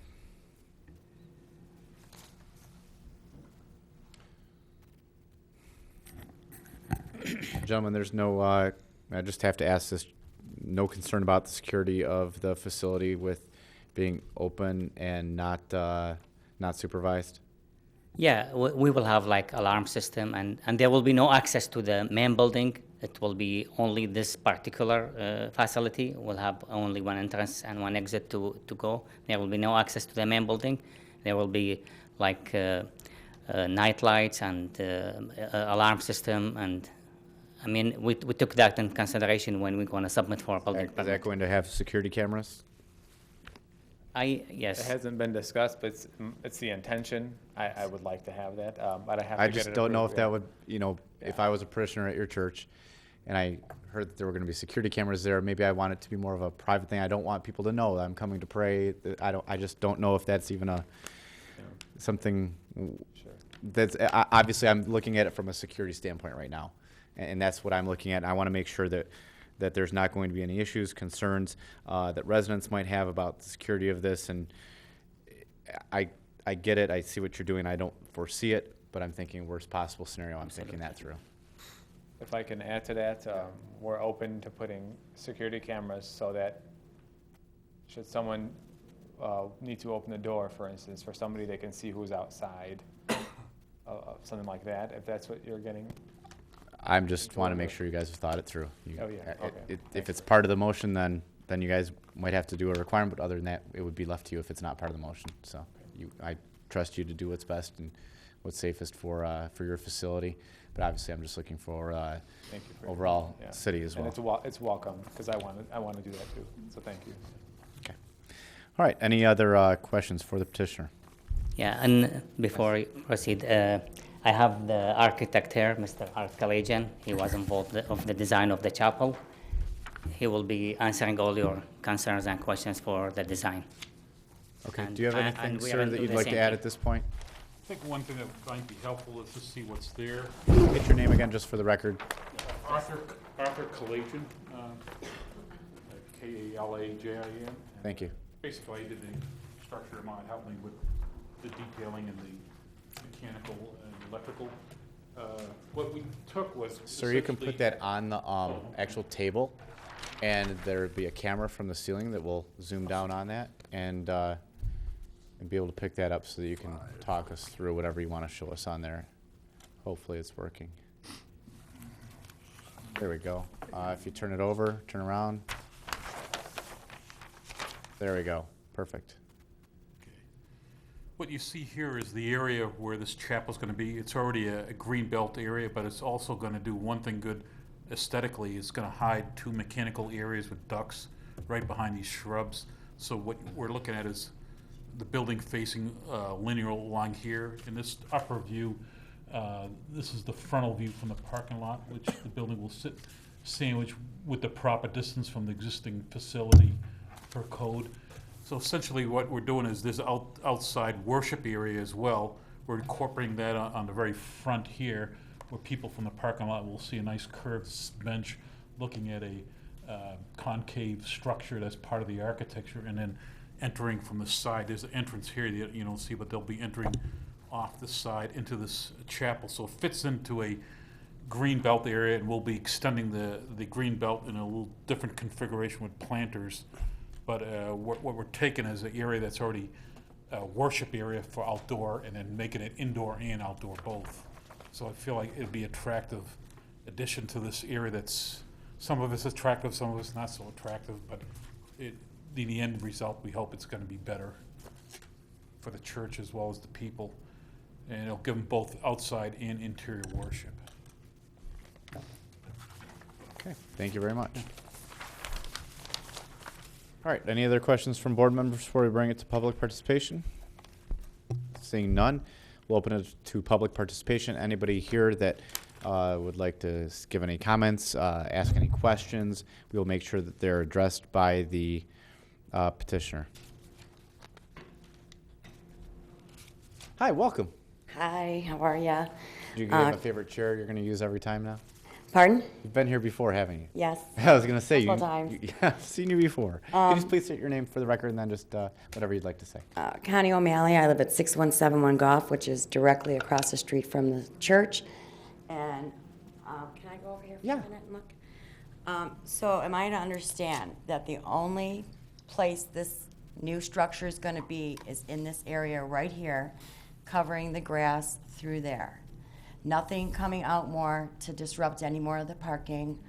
Gentlemen, there's no, I just have to ask this, no concern about the security of the facility with being open and not supervised? Yeah, we will have like alarm system, and there will be no access to the main building. It will be only this particular facility. We'll have only one entrance and one exit to go. There will be no access to the main building. There will be like night lights and alarm system and I mean, we took that in consideration when we're going to submit for a building Is that permit. going to have security cameras? It Yes, hasn't been discussed, but it's the intention. I would like to have that, but I have to I get just it don't know approved, if that would, you know, if I was a parishioner at your church and I heard that there were going to be security cameras there, maybe I want it to be more of a private thing. I don't want people to know that I'm coming to pray. I just don't know if that's even something Sure. that's, obviously I'm looking at it from a security standpoint right now. And that's what I'm looking at. And I want to make sure that there's not going to be any issues, concerns that residents might have about the security of this. And I get it. I see what you're doing. I don't foresee it, but I'm thinking worst possible scenario. I'm thinking that through. If I can add to that, we're open to putting security cameras so that should someone need to open the door, for instance, for somebody they can see who's outside, something like that, if that's what you're getting. I'm just want to make sure you guys have thought it through. Oh, yeah. Okay. If it's part of the motion, then you guys might have to do a requirement, but other than that, it would be left to you if it's not part of the motion. So I trust you to do what's best and what's safest for your facility. But obviously, I'm just looking for Thank you for your- overall yeah. city as well. And it's welcome, because I want to do that too, so thank you. Okay. All right. Any other questions for the petitioner? yeah, and before we proceed, I have the architect here, Mr. Art Kalajian. He was involved of the design of the chapel. He will be answering all your concerns and questions for the design. Okay. And- Do you have and anything, we sir, haven't that do you'd the like to same add thing. at this point? I think one thing that might be helpful is to see what's there. Get your name again, just for the record. Arthur Kalajian, K-A-L-A-J-I-N. Thank you. Basically, I did the structure of mine, helped me with the detailing and the mechanical and electrical. What we took was. Sir, you can put essentially- that on the actual table, and there'd be a camera from the ceiling that will zoom down on that and be able to pick that up so that you can talk us through whatever you want to show us on there. Hopefully it's working. There we go. If you turn it over, turn around. There we go. Perfect. What you see here is the area where this chapel's going to be. It's already a green belt area, but it's also going to do one thing good aesthetically. It's going to hide two mechanical areas with ducts right behind these shrubs. So what we're looking at is the building facing linear along here. In this upper view, this is the frontal view from the parking lot, which the building will sit sandwiched with the proper distance from the existing facility per code. So essentially what we're doing is this outside worship area as well. We're incorporating that on the very front here, where people from the parking lot will see a nice curved bench looking at a concave structure that's part of the architecture, and then entering from the side. There's an entrance here that you don't see, but they'll be entering off the side into this chapel. So it fits into a green belt area, and we'll be extending the green belt in a little different configuration with planters. But what we're taking is an area that's already a worship area for outdoor, and then making it indoor and outdoor both. So I feel like it'd be attractive addition to this area that's, some of it's attractive, some of it's not so attractive, but in the end result, we hope it's gonna be better for the church as well as the people. And it'll give them both outside and interior worship. Okay, thank you very much. All right, any other questions from board members before we bring it to public participation? Seeing none, we'll open it to public participation. Anybody here that would like to give any comments, ask any questions, we will make sure that they're addressed by the petitioner. Hi, welcome. Hi, how are ya? Do you have a favorite chair you're going to use every time now? Pardon? You've been here before, haven't you? Yes. I was going to say, Couple times. yeah, I've seen you before. Can you just please state your name for the record and then just whatever you'd like to say? Connie O'Malley. I live at 6171 Goff, which is directly across the street from the church. And can I go over here for a minute and look? So am I to understand that the only place this new structure is going to be is in this area right here, covering the grass through there? Nothing coming out more to disrupt any more of the parking,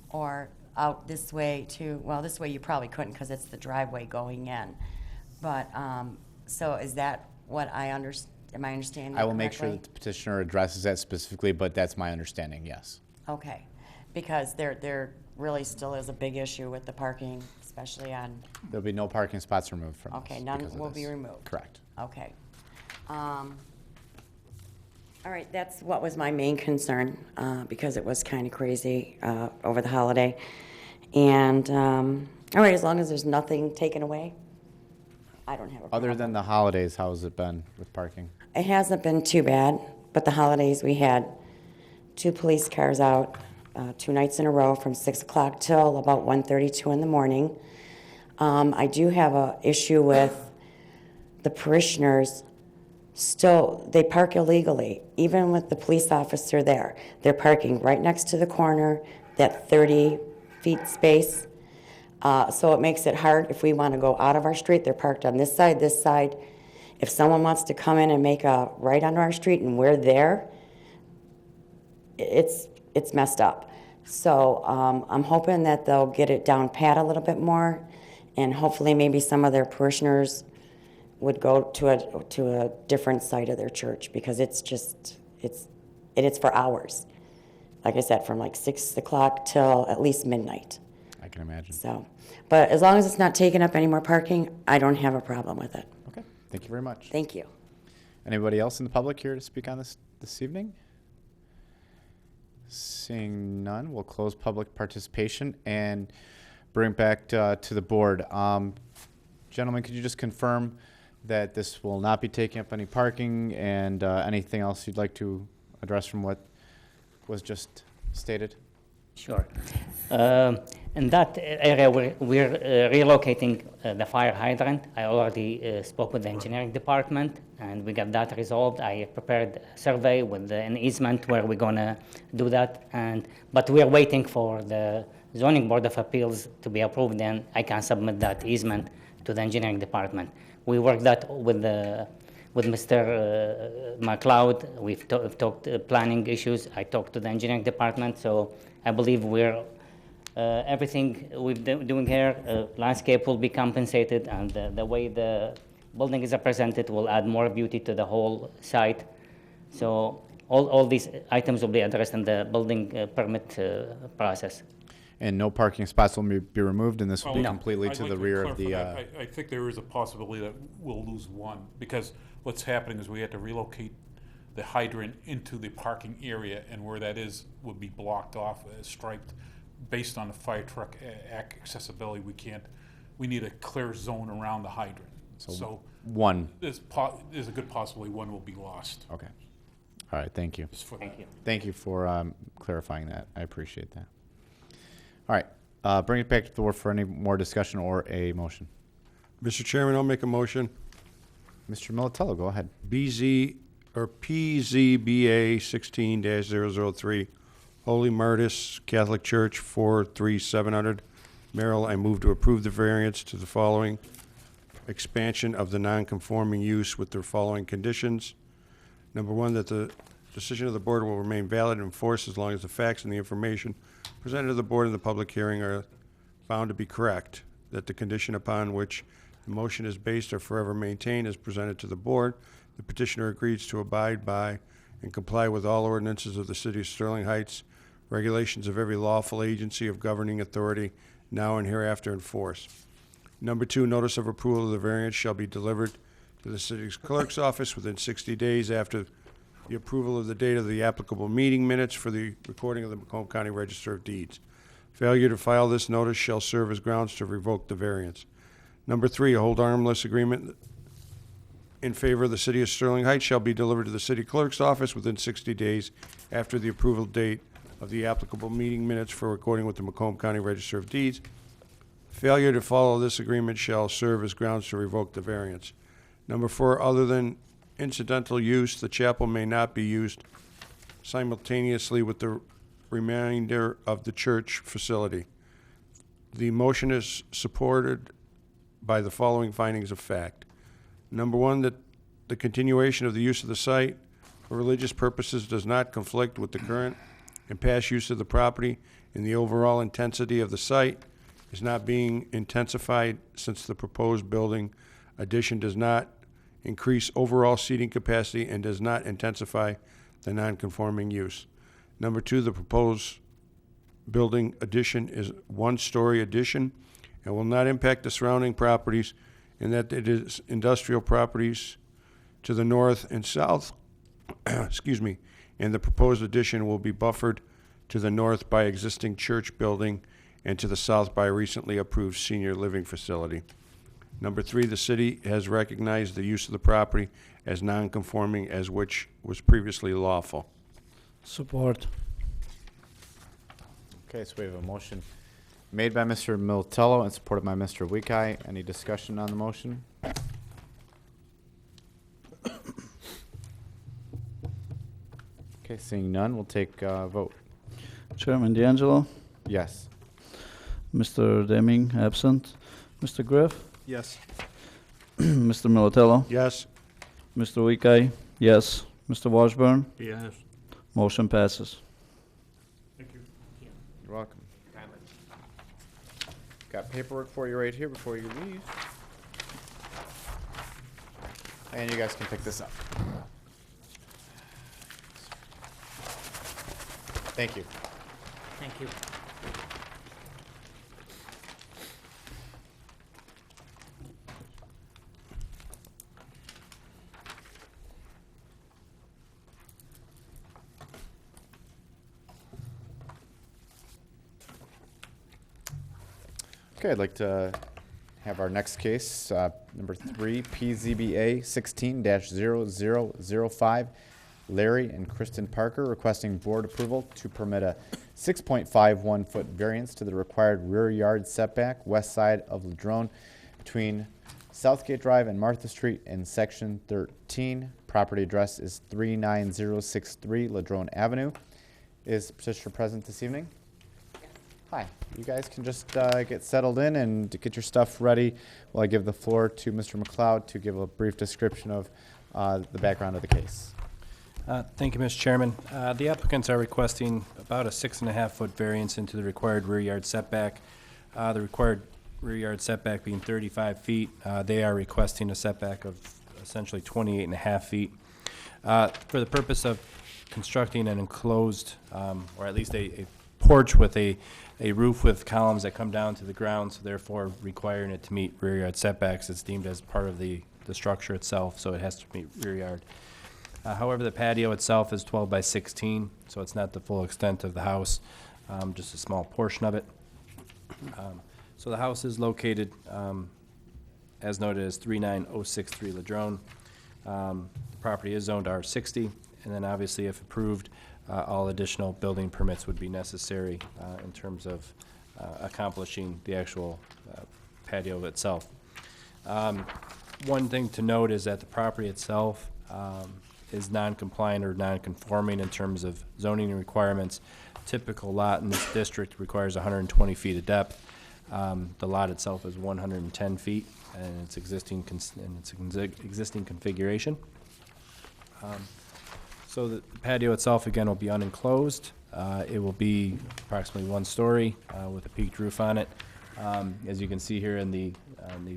or out this way to, well, this way you probably couldn't because it's the driveway going in. But, so is that what I am I understanding I will make sure correctly? that the petitioner addresses that specifically, but that's my understanding, yes. Okay. Because there really still is a big issue with the parking, especially on, There'll be no parking spots removed from this. okay, none because of will be this. removed. Correct. Okay. All right, that's what was my main concern, because it was kind of crazy over the holiday. And, all right, as long as there's nothing taken away, I don't have a problem. Other than the holidays, how's it been with parking? It hasn't been too bad, but the holidays, we had 2 police cars out 2 nights in a row from 6 o'clock till about 1:32 in the morning. I do have a issue with the parishioners. Still, they park illegally, even with the police officer there. They're parking right next to the corner, that 30 feet space. So it makes it hard if we want to go out of our street. They're parked on this side, this side. If someone wants to come in and make a right onto our street and we're there, it's messed up. So I'm hoping that they'll get it down pat a little bit more, and hopefully maybe some of their parishioners would go to a different side of their church, because it's for hours. Like I said, from like 6 o'clock till at least midnight. I can imagine. So, but as long as it's not taking up any more parking, I don't have a problem with it. Okay, thank you very much. Thank you. Anybody else in the public here to speak on this evening? Seeing none, we'll close public participation and bring it back to the board. Gentlemen, could you just confirm that this will not be taking up any parking, and anything else you'd like to address from what was just stated? Sure. In that area, we're relocating the fire hydrant. I already spoke with the engineering department, and we got that resolved. I prepared a survey with an easement where we're gonna do that, but we're waiting for the zoning board of appeals to be approved, then I can submit that easement to the engineering department. We worked that with Mr. McLeod. We've talked planning issues. I talked to the engineering department, so I believe we're everything we're doing here, landscape will be compensated, and the way the building is represented will add more beauty to the whole site. So all these items will be addressed in the building permit process. And no parking spots will be removed, and this will be Well, completely I'd to like the rear of the. clarify that. I think there is a possibility that we'll lose one, because what's happening is we had to relocate the hydrant into the parking area, and where that is would be blocked off, striped. Based on the fire truck accessibility, we need a clear zone around the hydrant. So one. there's a good possibility one will be lost. Okay. All right, thank you. Just for Thank that. you. Thank you for clarifying that. I appreciate that. All right, bring it back to the board for any more discussion or a motion. Mr. Chairman, I'll make a motion. Mr. Militello, go ahead. PZBA 16-003, Holy Martyrs Catholic Church, 43700 Merrill. I move to approve the variance to the following expansion of the non-conforming use with the following conditions. Number one, that the decision of the board will remain valid and enforced as long as the facts and the information presented to the board in the public hearing are found to be correct, that the condition upon which the motion is based are forever maintained as presented to the board. The petitioner agrees to abide by and comply with all ordinances of the city of Sterling Heights, regulations of every lawful agency of governing authority now and hereafter in force. Number two, notice of approval of the variance shall be delivered to the city's clerk's office within 60 days after the approval of the date of the applicable meeting minutes for the recording of the Macomb County Register of Deeds. Failure to file this notice shall serve as grounds to revoke the variance. Number three, a hold harmless agreement in favor of the city of Sterling Heights shall be delivered to the city clerk's office within 60 days after the approval date of the applicable meeting minutes for recording with the Macomb County Register of Deeds. Failure to follow this agreement shall serve as grounds to revoke the variance. Number four, other than incidental use, the chapel may not be used simultaneously with the remainder of the church facility. The motion is supported by the following findings of fact. Number one, that the continuation of the use of the site for religious purposes does not conflict with the current and past use of the property, and the overall intensity of the site is not being intensified since the proposed building addition does not increase overall seating capacity and does not intensify the non-conforming use. Number two, the proposed building addition is one-story addition and will not impact the surrounding properties, and that it is industrial properties to the north and south, excuse me, and the proposed addition will be buffered to the north by existing church building and to the south by a recently approved senior living facility. Number 3, the city has recognized the use of the property as non-conforming, as which was previously lawful. Support. Okay, so we have a motion made by Mr. Militello and supported by Mr. Weekai. Any discussion on the motion? Okay, seeing none, we'll take a vote. Chairman D'Angelo, Yes. Mr. Deming, absent. Mr. Griff, Yes. Mr. Militello, Yes? Mr. Weekai, yes. Mr. Washburn, Yes. motion passes. You're welcome. Got paperwork for you right here before you leave. And you guys can pick this up. Thank you. Thank you. Okay, I'd like to have our next case, number 3, PZBA 16-0005, Larry and Kristen Parker requesting board approval to permit a 6.51-foot variance to the required rear yard setback west side of Ladrone between Southgate Drive and Martha Street in Section 13. Property address is 39063 Ladrone Avenue. Is the petitioner present this evening? Hi, you guys can just get settled in and get your stuff ready while I give the floor to Mr. McLeod to give a brief description of the background of the case. Thank you, Mr. Chairman. The applicants are requesting about a 6.5-foot variance into the required rear yard setback. The required rear yard setback being 35 feet. They are requesting a setback of essentially 28.5 feet. For the purpose of constructing an enclosed, or at least a porch with a roof with columns that come down to the ground, so therefore requiring it to meet rear yard setbacks, it's deemed as part of the structure itself, so it has to meet rear yard. However, the patio itself is 12 by 16, so it's not the full extent of the house, just a small portion of it. So the house is located, as noted, as 39063 Ladrone. The property is zoned R60, and then obviously, if approved, all additional building permits would be necessary in terms of accomplishing the actual patio itself. One thing to note is that the property itself is non-compliant or non-conforming in terms of zoning requirements. Typical lot in this district requires 120 feet of depth. The lot itself is 110 feet, and its existing configuration. So the patio itself, again, will be unenclosed. It will be approximately 1 story with a peaked roof on it. As you can see here on the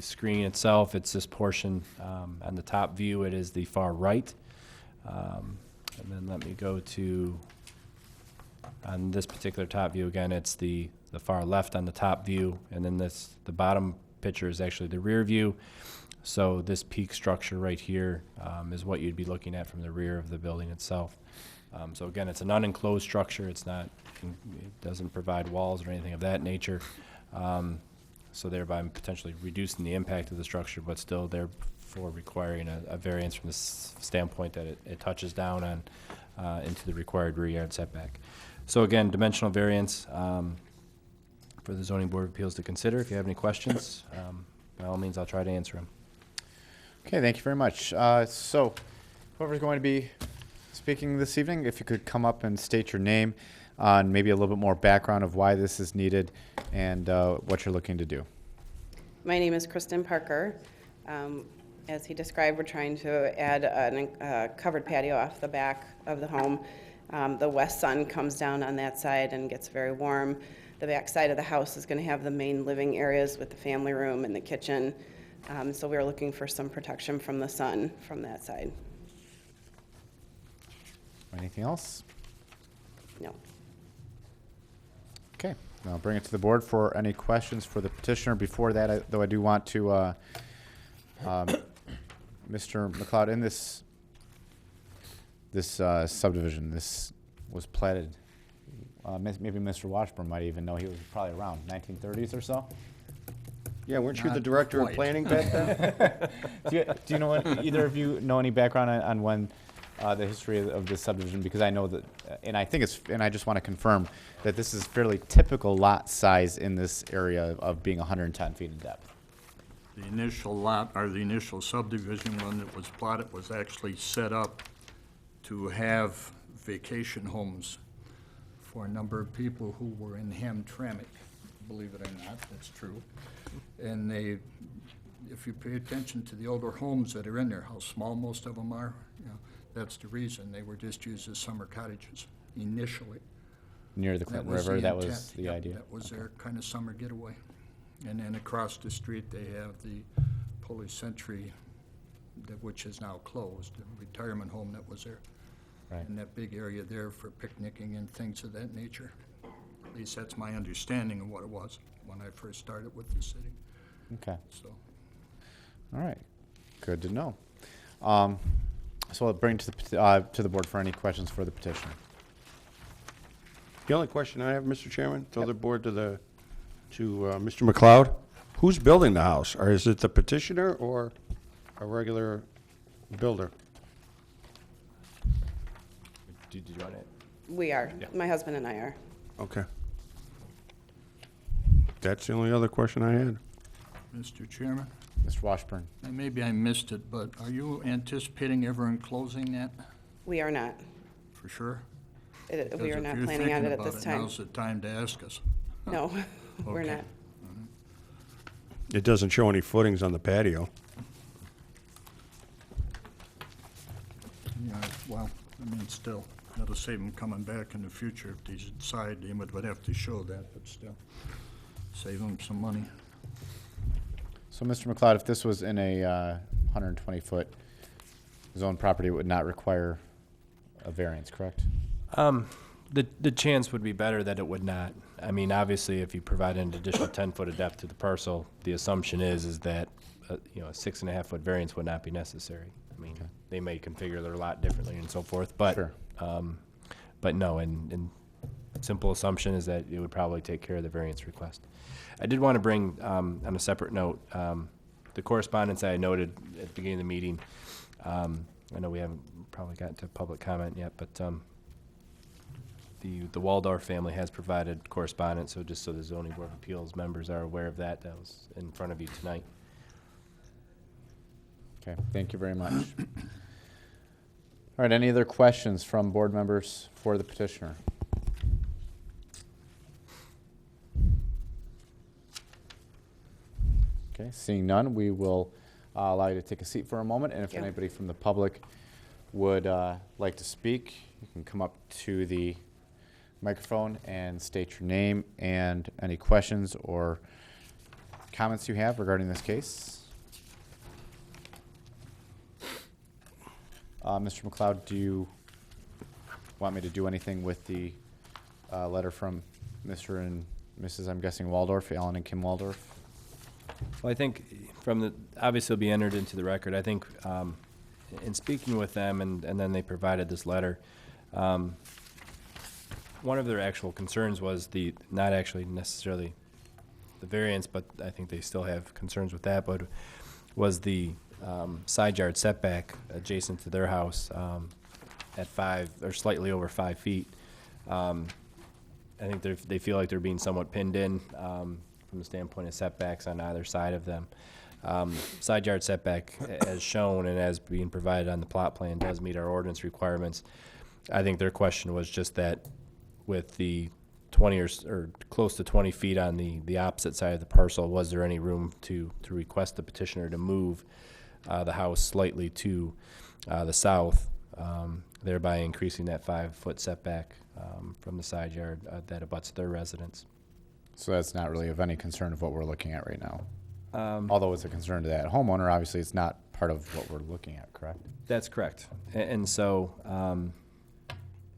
screen itself, it's this portion on the top view. It is the far right. And then let me go to, on this particular top view, again, it's the far left on the top view. And then the bottom picture is actually the rear view. So this peak structure right here is what you'd be looking at from the rear of the building itself. So again, it's an unenclosed structure. It doesn't provide walls or anything of that nature. So thereby potentially reducing the impact of the structure, but still therefore requiring a variance from the standpoint that it touches down on into the required rear yard setback. So again, dimensional variance for the Zoning Board of Appeals to consider. If you have any questions, by all means, I'll try to answer them. Okay, thank you very much. So whoever's going to be speaking this evening, if you could come up and state your name and maybe a little bit more background of why this is needed and what you're looking to do. My name is Kristen Parker. As he described, we're trying to add a covered patio off the back of the home. The west sun comes down on that side and gets very warm. The back side of the house is going to have the main living areas with the family room and the kitchen. So we're looking for some protection from the sun from that side. Anything else? No. Okay, I'll bring it to the board for any questions for the petitioner. Before that, though, I do want to, Mr. McLeod, in this subdivision, this was platted, maybe Mr. Washburn might even know, he was probably around 1930s or so. Yeah, weren't you the Not director of quite. planning back then? Do you know, either of you know any background on when the history of this subdivision? Because I know that, and I think and I just want to confirm that this is fairly typical lot size in this area of being 110 feet in depth. The initial lot, or the initial subdivision, when it was plotted, was actually set up to have vacation homes for a number of people who were in Hamtramck, believe it or not, that's true. And they, if you pay attention to the older homes that are in there, how small most of them are, you know, that's the reason. They were just used as summer cottages initially. Near the Clinton was River, the that was intent. the Yep, idea? That was their kind of summer getaway. And then across the street, they have the Polish Century, which is now closed, the retirement home that was there. Right. And that big area there for picnicking and things of that nature. At least that's my understanding of what it was when I first started with the city, Okay, so. all right, good to know. So I'll bring to the board for any questions for the petitioner. The only question I have, Mr. Chairman, to the board, to Mr. McLeod, who's building the house? Or is it the petitioner or a regular builder? Did you want it? We are. Yeah. My husband and I are. Okay. That's the only other question I had. Mr. Chairman, Mr. Washburn? and maybe I missed it, but are you anticipating ever enclosing that, We are not. for sure? We Because are if not you're planning on thinking it at about this time. Now's the time to ask us. No, we're Okay. not. It doesn't show any footings on the patio. Yeah, well, I mean, still, that'll save them coming back in the future if they decide they would have to show that, but still, save them some money. So, Mr. McLeod, if this was in a 120-foot zone property, it would not require a variance, correct? The chance would be better that it would not. I mean, obviously, if you provide an additional 10-foot of depth to the parcel, the assumption is that, a 6.5-foot variance would not be necessary. I mean, they may configure their lot differently and so forth, but, Sure. but no, and simple assumption is that it would probably take care of the variance request. I did want to bring, on a separate note, the correspondence I noted at the beginning of the meeting. I know we haven't probably gotten to public comment yet, but the Waldorf family has provided correspondence, so just so the zoning board of appeals members are aware of that, that was in front of you tonight. Okay, thank you very much. All right, any other questions from board members for the petitioner? Okay, seeing none, we will allow you to take a seat for a moment, and if Thank you. anybody from the public would like to speak, you can come up to the microphone and state your name and any questions or comments you have regarding this case. Mr. McLeod, do you want me to do anything with the letter from Mr. and Mrs., I'm guessing, Waldorf, Alan and Kim Waldorf? Well, I think obviously it'll be entered into the record. I think in speaking with them, and then they provided this letter, one of their actual concerns was not actually necessarily the variance, but I think they still have concerns with that, but was the side yard setback adjacent to their house at 5 or slightly over 5 feet. I think they feel like they're being somewhat pinned in from the standpoint of setbacks on either side of them. Side yard setback, as shown and as being provided on the plot plan, does meet our ordinance requirements. I think their question was just that with the 20 or close to 20 feet on the opposite side of the parcel, was there any room to request the petitioner to move the house slightly to the south, thereby increasing that 5-foot setback from the side yard that abuts their residence. So that's not really of any concern of what we're looking at right now? Although it's a concern to that homeowner, obviously it's not part of what we're looking at, correct? That's correct. And so,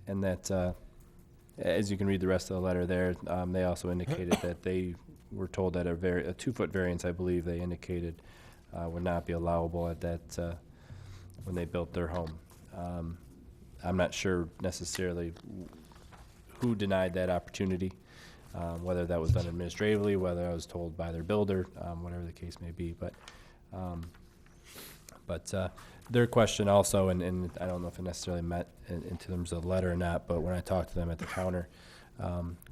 and that As you can read the rest of the letter there, they also indicated that they were told that a 2-foot variance, I believe they indicated, would not be allowable at that, when they built their home. I'm not sure necessarily who denied that opportunity, whether that was done administratively, whether I was told by their builder, whatever the case may be. But their question also, and I don't know if it necessarily met in terms of the letter or not, but when I talked to them at the counter,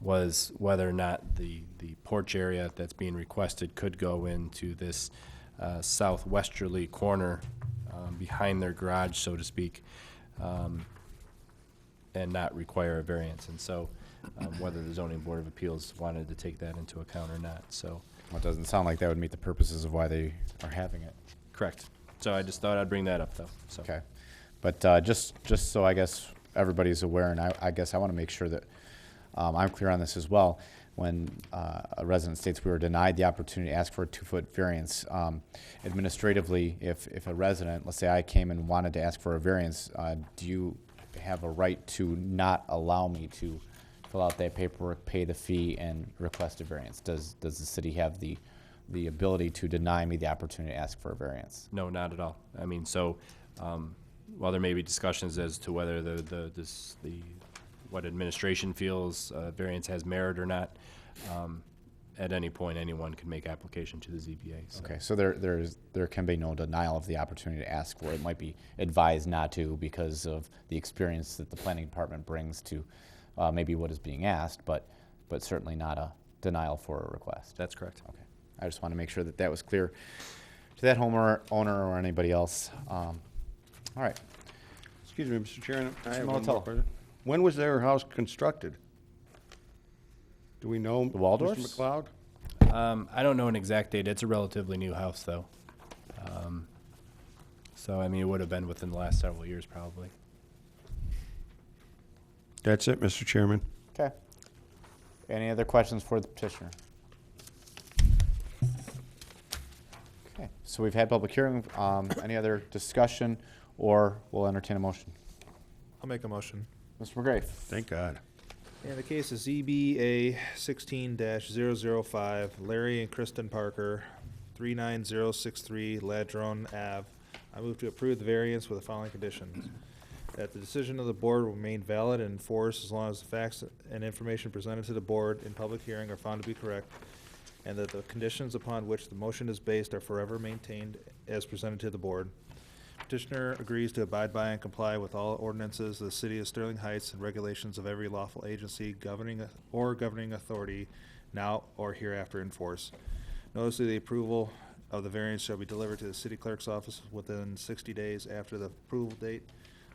was whether or not the porch area that's being requested could go into this southwesterly corner behind their garage, so to speak, and not require a variance. And so whether the zoning board of appeals wanted to take that into account or not. So Well, it doesn't sound like that would meet the purposes of why they are having it. correct. So I just thought I'd bring that up, though. So. Okay. But just so I guess everybody's aware, and I guess I want to make sure that I'm clear on this as well. When a resident states we were denied the opportunity to ask for a 2-foot variance, administratively, if a resident, let's say I came and wanted to ask for a variance, do you have a right to not allow me to fill out that paperwork, pay the fee, and request a variance? Does the city have the ability to deny me the opportunity to ask for a variance? No, not at all. I mean, so while there may be discussions as to whether what administration feels variance has merit or not, at any point anyone can make application to the ZBA. So. Okay, so there can be no denial of the opportunity to ask for it. It might be advised not to because of the experience that the planning department brings to maybe what is being asked, but certainly not a denial for a request. That's correct. Okay, I just want to make sure that was clear to that homeowner owner or anybody else. All right. Excuse me, Mr. Chairman. I Mr. have one more Militello. question. When was their house constructed? Do we know, The Waldorfs? Mr. McLeod? I don't know an exact date. It's a relatively new house, though. So, I mean, it would have been within the last several years, probably. That's it, Mr. Chairman. Okay. Any other questions for the petitioner? Okay, so we've had public hearing. Any other discussion, or we'll entertain a motion? I'll make a motion. Mr. McGrath. Thank God. And the case is ZBA 16-005, Larry and Kristen Parker, 39063 Ladrone Ave. I move to approve the variance with the following conditions. That the decision of the board will remain valid and enforced as long as the facts and information presented to the board in public hearing are found to be correct, and that the conditions upon which the motion is based are forever maintained as presented to the board. Petitioner agrees to abide by and comply with all ordinances of the City of Sterling Heights and regulations of every lawful agency governing authority now or hereafter in force. Notice of the approval of the variance shall be delivered to the city clerk's office within 60 days after the approval date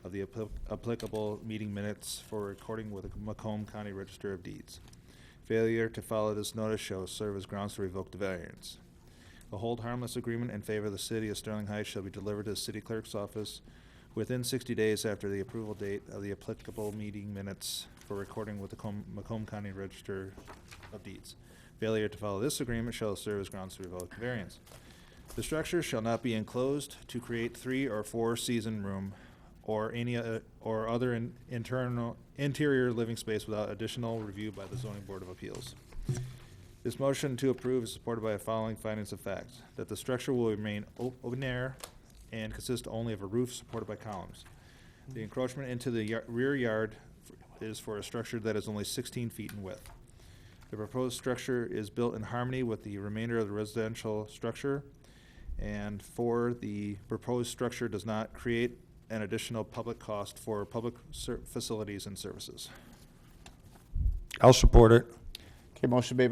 of the applicable meeting minutes for recording with the Macomb County Register of Deeds. Failure to follow this notice shall serve as grounds to revoke the variance. A hold harmless agreement in favor of the City of Sterling Heights shall be delivered to the city clerk's office within 60 days after the approval date of the applicable meeting minutes for recording with the Macomb County Register of Deeds. Failure to follow this agreement shall serve as grounds to revoke the variance. The structure shall not be enclosed to create 3 or 4 season room or any or other interior living space without additional review by the Zoning Board of Appeals. This motion to approve is supported by the following findings of fact: that the structure will remain open air and consist only of a roof supported by columns. The encroachment into the rear yard is for a structure that is only 16 feet in width. The proposed structure is built in harmony with the remainder of the residential structure, and the proposed structure does not create an additional public cost for public facilities and services. I'll support it. Okay, motion made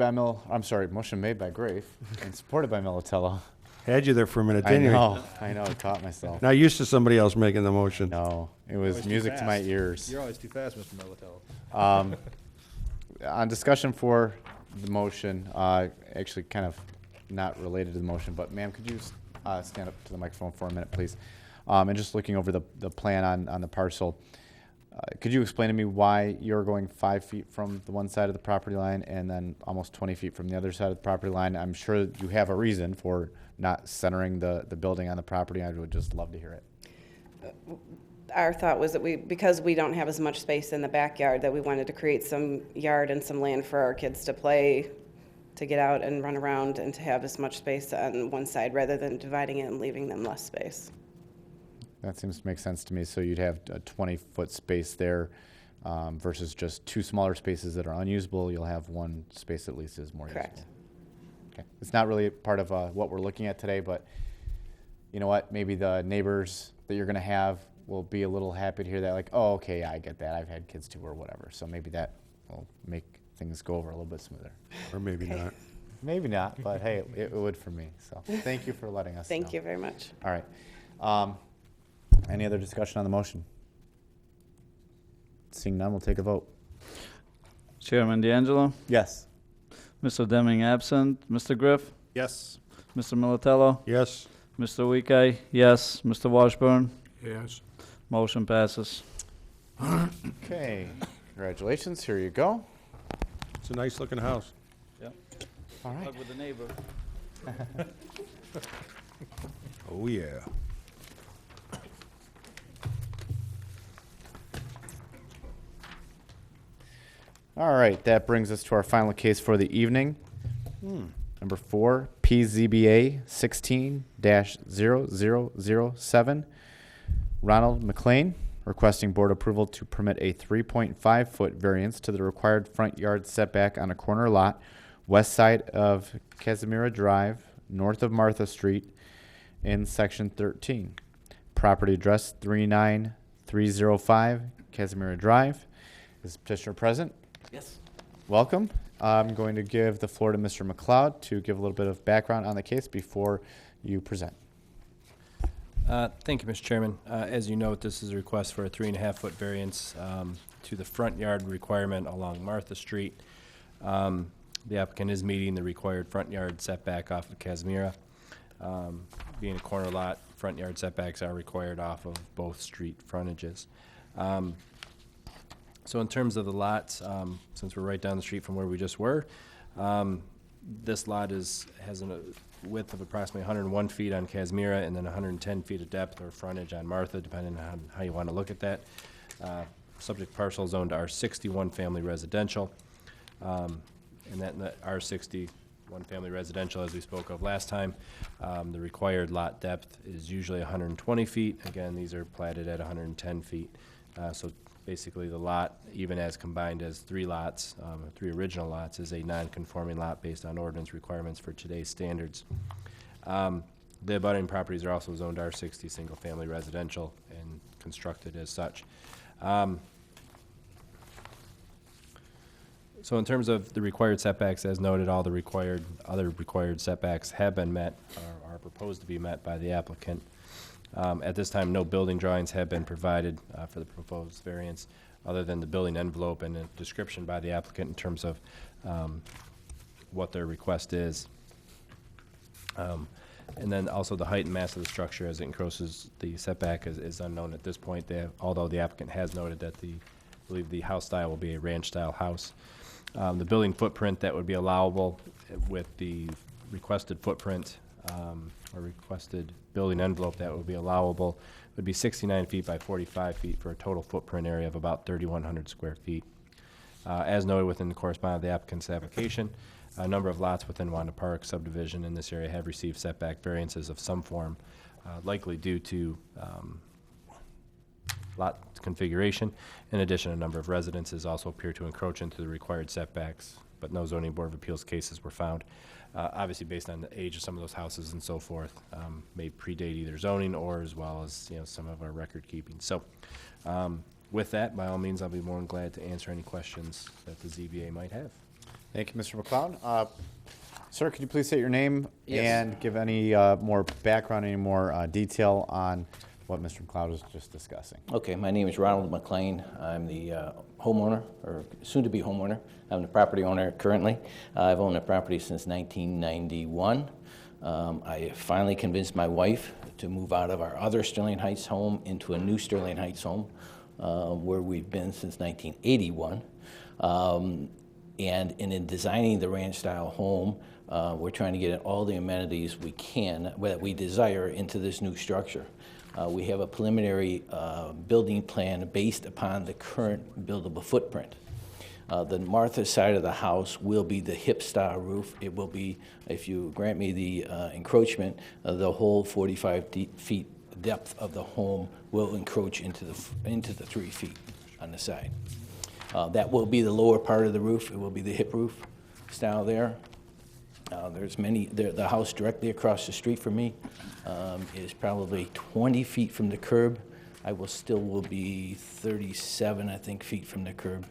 by Grafe and supported by Militello. Had you there for a minute, I didn't you? know, I caught myself. Not used to somebody else making the motion. No, it was music to my ears. You're always too fast, Mr. Militello. On discussion for the motion, actually kind of not related to the motion, but ma'am, could you stand up to the microphone for a minute, please? And just looking over the plan on the parcel, could you explain to me why you're going 5 feet from the one side of the property line and then almost 20 feet from the other side of the property line? I'm sure you have a reason for not centering the building on the property. I would just love to hear it. our thought was that because we don't have as much space in the backyard, that we wanted to create some yard and some land for our kids to play, to get out and run around, and to have as much space on one side rather than dividing it and leaving them less space. That seems to make sense to me. So you'd have a 20-foot space there versus just two smaller spaces that are unusable. You'll have one space at least is more Correct. usable. Okay. It's not really part of what we're looking at today, but you know what? Maybe the neighbors that you're going to have will be a little happy to hear that, like, oh, okay, yeah, I get that. I've had kids too or whatever. So maybe that will make things go over a little bit smoother. Or maybe not. Maybe not, but hey, it would for me. So thank you for letting us know. Thank you very much. All right. Any other discussion on the motion? Seeing none, we'll take a vote. Chairman D'Angelo, Yes. Mr. Deming absent, Mr. Griff, Yes. Mr. Militello, Yes? Mr. Weekay, yes, Mr. Washburn, Yes. motion passes. Okay. Congratulations. Here you go. It's a nice-looking house. All right. With the neighbor. Oh, yeah. All right. That brings us to our final case for the evening. Number 4, PZBA 16-0007. Ronald McLean requesting board approval to permit a 3.5-foot variance to the required front yard setback on a corner lot west side of Casimira Drive, north of Martha Street, in Section 13. Property address 39305 Casimira Drive. Is the petitioner present? Yes. Welcome. I'm going to give the floor to Mr. McLeod to give a little bit of background on the case before you present. Thank you, Mr. Chairman. As you note, this is a request for a 3.5-foot variance to the front yard requirement along Martha Street. The applicant is meeting the required front yard setback off of Casimira. Being a corner lot, front yard setbacks are required off of both street frontages. So in terms of the lots, since we're right down the street from where we just were, this lot has a width of approximately 101 feet on Casimira and then 110 feet of depth or frontage on Martha, depending on how you want to look at that. Subject parcel zoned R60 one-family residential. And that in the R60 one-family residential, as we spoke of last time, the required lot depth is usually 120 feet. Again, these are platted at 110 feet. So basically the lot, even as combined as 3 lots, 3 original lots, is a non-conforming lot based on ordinance requirements for today's standards. The abutting properties are also zoned R60 single-family residential and constructed as such. So in terms of the required setbacks, as noted, all the other required setbacks have been met or are proposed to be met by the applicant. At this time, no building drawings have been provided for the proposed variance, other than the building envelope and a description by the applicant in terms of what their request is. And then also the height and mass of the structure as it encroaches the setback is unknown at this point. Although the applicant has noted that I believe the house style will be a ranch-style house. The building footprint that would be allowable with the requested footprint or requested building envelope that would be allowable would be 69 feet by 45 feet for a total footprint area of about 3,100 square feet. As noted within the correspondence of the applicant's application, a number of lots within Wanda Park subdivision in this area have received setback variances of some form, likely due to lot configuration. In addition, a number of residences also appear to encroach into the required setbacks, but no zoning board of appeals cases were found. Obviously, based on the age of some of those houses and so forth, may predate either zoning or as well as some of our record keeping. So, with that, by all means, I'll be more than glad to answer any questions that the ZBA might have. Thank you, Mr. McLeod. Sir, could you please state your name Yes. and give any more background, any more detail on what Mr. McLeod was just discussing? Okay, my name is Ronald McLean. I'm the homeowner, or soon-to-be homeowner. I'm the property owner currently. I've owned the property since 1991. I finally convinced my wife to move out of our other Sterling Heights home into a new Sterling Heights home, where we've been since 1981. And in designing the ranch-style home, we're trying to get all the amenities we can, that we desire, into this new structure. We have a preliminary building plan based upon the current buildable footprint. The Martha side of the house will be the hip-style roof. It will be, if you grant me the encroachment, the whole 45 feet depth of the home will encroach into the 3 feet on the side. That will be the lower part of the roof. It will be the hip roof style there. The house directly across the street from me is probably 20 feet from the curb. I will be 37, I think, feet from the curb.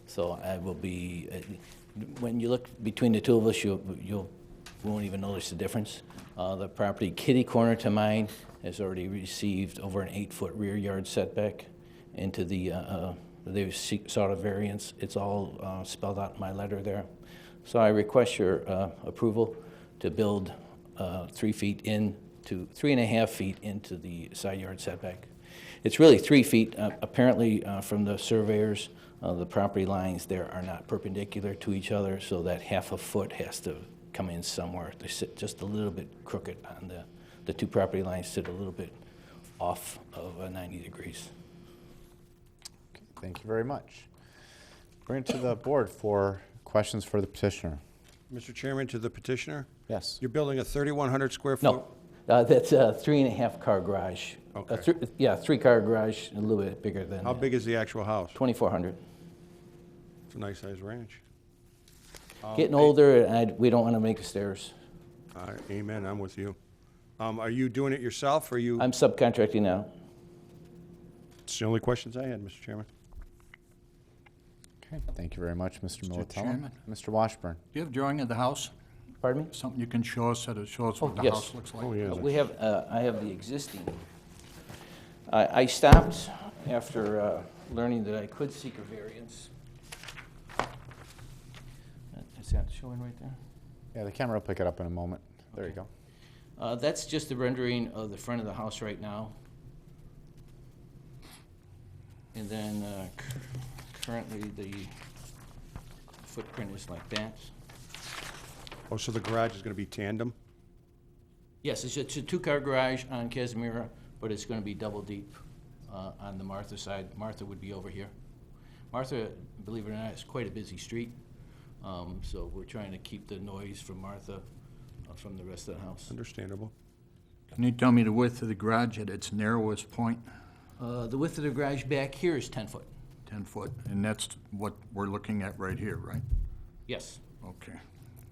So I will be, when you look between the two of us, you won't even notice the difference. The property kitty corner to mine has already received over an 8-foot rear yard setback into they sought a variance. It's all spelled out in my letter there. So I request your approval to build 3 feet to 3.5 feet into the side yard setback. It's really 3 feet. Apparently, from the surveyors, the property lines there are not perpendicular to each other, so that half a foot has to come in somewhere. They sit just a little bit crooked on the two property lines, sit a little bit off of 90 degrees. Okay, thank you very much. Bring it to the board for questions for the petitioner. Mr. Chairman, to the petitioner? Yes. You're building a 3,100 square foot? No, that's a 3.5 car garage. Okay. 3-car garage, a little bit bigger than How big is the actual house? 2,400. It's a nice-sized ranch. Getting older, and we don't want to make the stairs. Amen, I'm with you. Are you doing it yourself, or you? I'm subcontracting now. It's the only questions I had, Mr. Chairman. Okay, thank you very much, Mr. Militello. Chairman. Mr. Washburn. Do you have a drawing of the house? Pardon me? Something you can show us that shows what the yes. house looks like? Oh, yeah. We have, I have the existing. I stopped after learning that I could seek a variance. Is that showing right there? Yeah, the camera will pick it up in a moment. There you go. That's just the rendering of the front of the house right now. And then currently the footprint is like that. Oh, so the garage is going to be tandem? Yes, it's a 2-car garage on Casimira, but it's going to be double deep on the Martha side. Martha would be over here. Martha, believe it or not, is quite a busy street, so we're trying to keep the noise from Martha from the rest of the house. Understandable. Can you tell me the width of the garage at its narrowest point? The width of the garage back here is 10 foot. 10 foot, and that's what we're looking at right here, right? Yes. Okay.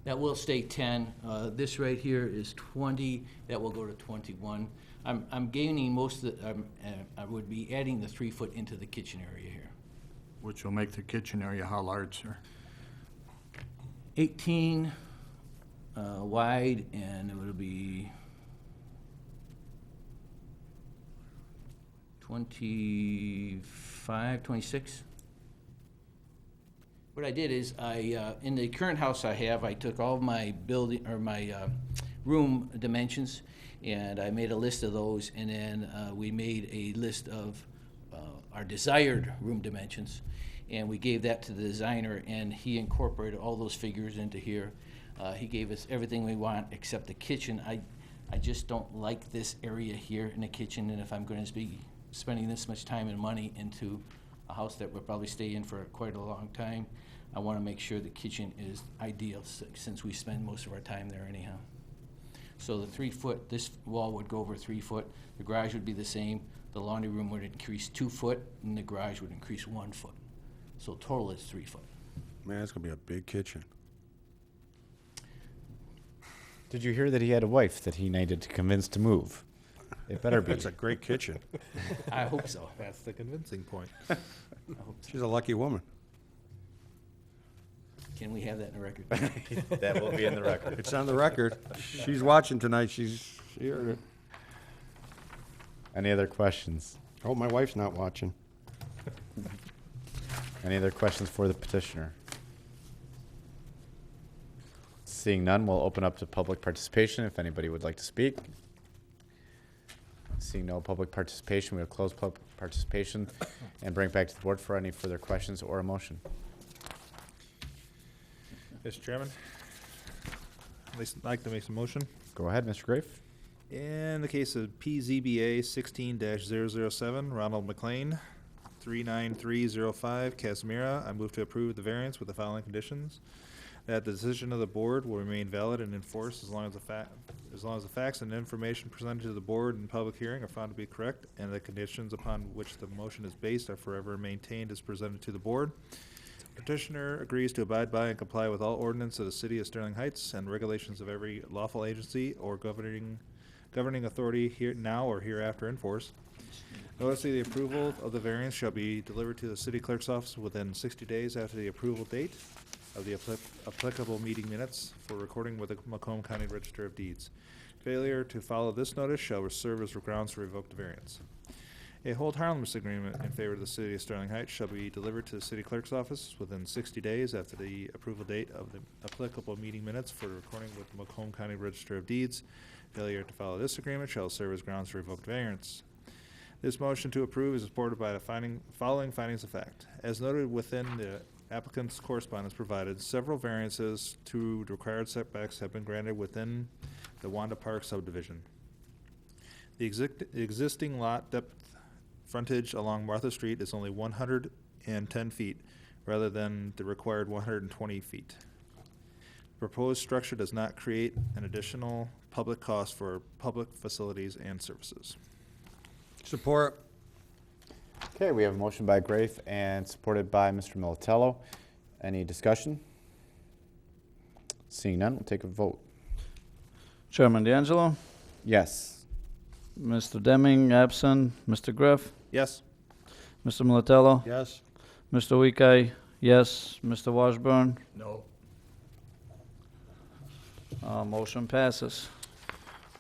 That will stay 10. This right here is 20. That will go to 21. I'm gaining most of the, I would be adding the 3 foot into the kitchen area here. Which will make the kitchen area how large, sir? 18 wide, and it will be 25, 26. What I did is in the current house I have, I took all of my building or my room dimensions, and I made a list of those, and then we made a list of our desired room dimensions, and we gave that to the designer, and he incorporated all those figures into here. He gave us everything we want except the kitchen. I just don't like this area here in the kitchen, and if I'm going to be spending this much time and money into a house that we'll probably stay in for quite a long time, I want to make sure the kitchen is ideal since we spend most of our time there anyhow. So the 3 foot, this wall would go over 3 foot. The garage would be the same. The laundry room would increase 2 foot, and the garage would increase 1 foot. So total is 3 foot. Man, it's going to be a big kitchen. Did you hear that he had a wife that he needed to convince to move? It better be. It's a great kitchen. I hope so. That's the convincing point. She's a lucky woman. Can we have that in the record? That will be in the record. It's on the record. She's watching tonight. She heard it. Any other questions? Oh, my wife's not watching. Any other questions for the petitioner? Seeing none, we'll open up to public participation if anybody would like to speak. Seeing no public participation, we'll close public participation and bring it back to the board for any further questions or a motion. Mr. Chairman, I'd like to make some motion. Go ahead, Mr. Grafe. In the case of PZBA 16-007, Ronald McLean, 39305 Casimira, I move to approve the variance with the following conditions. That the decision of the board will remain valid and enforced as long as the facts and information presented to the board in public hearing are found to be correct, and the conditions upon which the motion is based are forever maintained as presented to the board. Petitioner agrees to abide by and comply with all ordinances of the city of Sterling Heights and regulations of every lawful agency or governing authority here now or hereafter in force. Notice of the approval of the variance shall be delivered to the city clerk's office within 60 days after the approval date of the applicable meeting minutes for recording with the Macomb County Register of Deeds. Failure to follow this notice shall serve as grounds to revoke the variance. A hold harmless agreement in favor of the city of Sterling Heights shall be delivered to the city clerk's office within 60 days after the approval date of the applicable meeting minutes for recording with the Macomb County Register of Deeds. Failure to follow this agreement shall serve as grounds to revoke the variance. This motion to approve is supported by the following findings of fact. As noted within the applicant's correspondence provided, several variances to the required setbacks have been granted within the Wanda Park subdivision. The existing lot depth frontage along Martha Street is only 110 feet rather than the required 120 feet. Proposed structure does not create an additional public cost for public facilities and services. Support. Okay, we have a motion by Grafe and supported by Mr. Militello. Any discussion? Seeing none, we'll take a vote. Chairman D'Angelo, Yes. Mr. Deming, absent. Mr. Griff, Yes. Mr. Militello, Yes. Mr. Weekai, yes. Mr. Washburn, No. motion passes.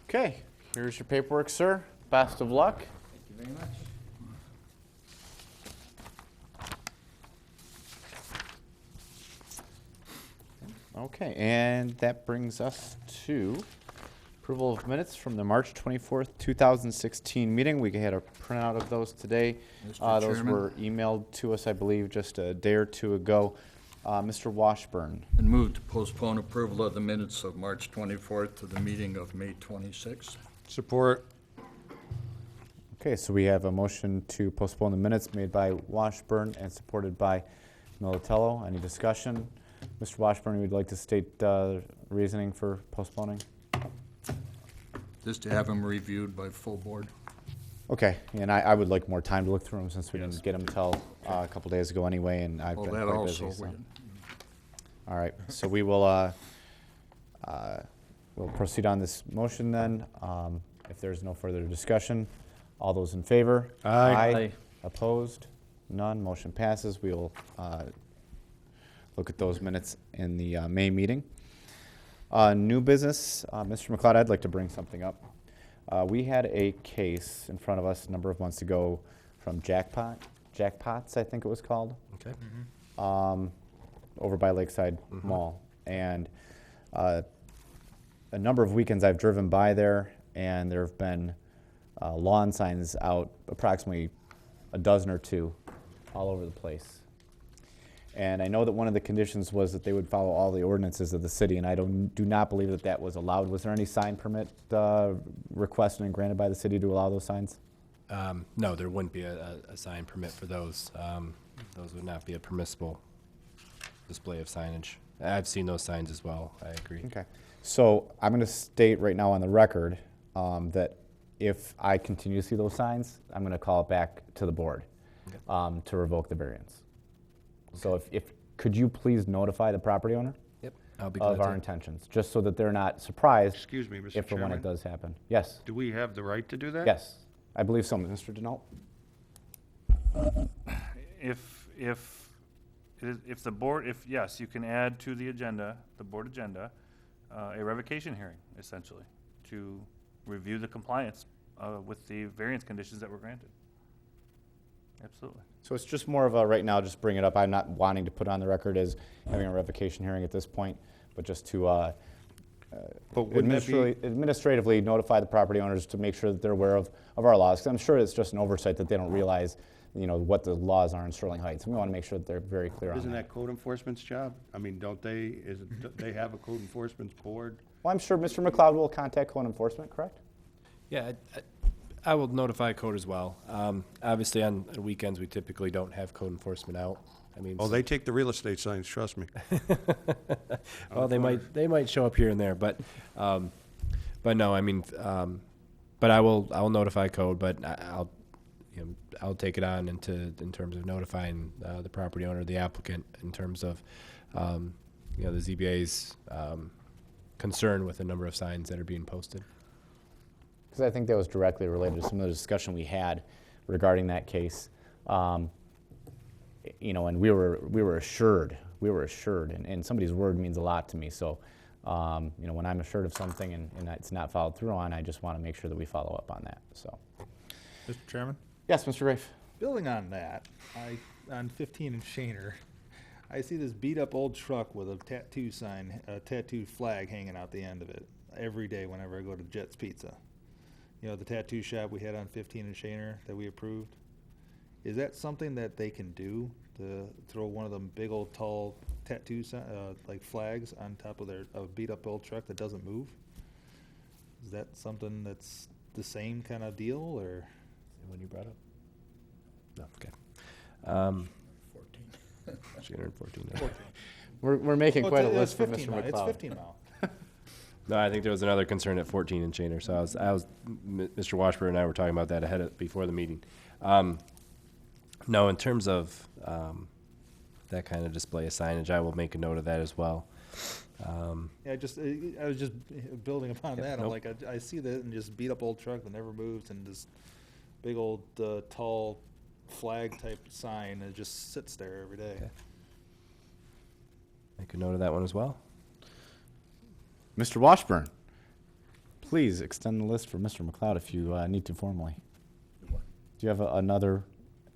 Okay, here's your paperwork, sir. Best of luck. Thank you very much. Okay, and that brings us to approval of minutes from the March 24th, 2016 meeting. We had a printout of those today. Mr. Those Chairman? were emailed to us, I believe, just a day or two ago. Mr. Washburn. And move to postpone approval of the minutes of March 24th to the meeting of May 26th. Support. Okay, so we have a motion to postpone the minutes made by Washburn and supported by Militello. Any discussion? Mr. Washburn, would you like to state reasoning for postponing? Just to have them reviewed by full board. Okay, and I would like more time to look through them since we didn't get them until a couple days ago anyway, and I've Well, been that quite also, busy. So. All right, so we will we'll proceed on this motion then. If there's no further discussion, all those in favor? Aye. Aye. Opposed? None. Motion passes. We will look at those minutes in the May meeting. New business, Mr. McLeod, I'd like to bring something up. We had a case in front of us a number of months ago from Jackpots, I think it was called. Okay. Over by Lakeside Mall. And a number of weekends I've driven by there, and there have been lawn signs out, approximately a dozen or two, all over the place. And I know that one of the conditions was that they would follow all the ordinances of the city, and I do not believe that that was allowed. Was there any sign permit requested and granted by the city to allow those signs? No, there wouldn't be a sign permit for those. Those would not be a permissible display of signage. I've seen those signs as well, I agree. Okay. So I'm going to state right now on the record that if I continue to see those signs, I'm going to call it back to the board to revoke the variance. So if could you please notify the property owner Yep, I'll be of glad our to. intentions, just so that they're not surprised Excuse me, Mr. if or when Chairman. it does happen. Yes. Do we have the right to do that? Yes. I believe so, Mr. Denault. If the board, yes, you can add to the agenda, the board agenda, a revocation hearing, essentially, to review the compliance with the variance conditions that were granted. Absolutely. So it's just more of a, right now, just bring it up. I'm not wanting to put on the record as having a revocation hearing at this point, but just to But wouldn't that be, administratively notify the property owners to make sure that they're aware of our laws. 'Cause I'm sure it's just an oversight that they don't realize, what the laws are in Sterling Heights. We want to make sure that they're very clear on isn't that. that code enforcement's job? I mean, don't they have a code enforcement board? Well, I'm sure Mr. McLeod will contact code enforcement, correct? Yeah, I will notify code as well. Obviously, on weekends, we typically don't have code enforcement out. I mean, Oh, they take the real estate signs, trust me. well, they might show up here and there, but no, I mean, but I'll notify code, but I'll take it on in terms of notifying the property owner, the applicant, in terms of the ZBA's concern with the number of signs that are being posted. Because I think that was directly related to some of the discussion we had regarding that case. And we were assured, and somebody's word means a lot to me. So, when I'm assured of something and it's not followed through on, I just want to make sure that we follow up on that. So, Mr. Chairman? yes, Mr. Rafe. Building on that, on 15 and Shaner, I see this beat up old truck with a tattoo sign, a tattoo flag hanging out the end of it every day whenever I go to Jet's Pizza. The tattoo shop we had on 15 and Shaner that we approved. Is that something that they can do, to throw one of them big old tall tattoo like flags on top of their beat up old truck that doesn't move? Is that something that's the same kind of deal, or? When you brought up? No, okay. 14. 14. We're making quite a it's list for 15 Mr. mile. It's McLeod. 15 mile. No, I think there was another concern at 14 in Shaner, so Mr. Washburn and I were talking about that before the meeting. No, in terms of that kind of display of signage, I will make a note of that as well. Yeah, I was just building upon that. I'm nope. like, I see that and just beat up old truck that never moves, and this big old tall flag type sign that just sits there every day. Okay. Make a note of that one as well. Mr. Washburn, please extend the list for Mr. McLeod if you need to formally. Do you have another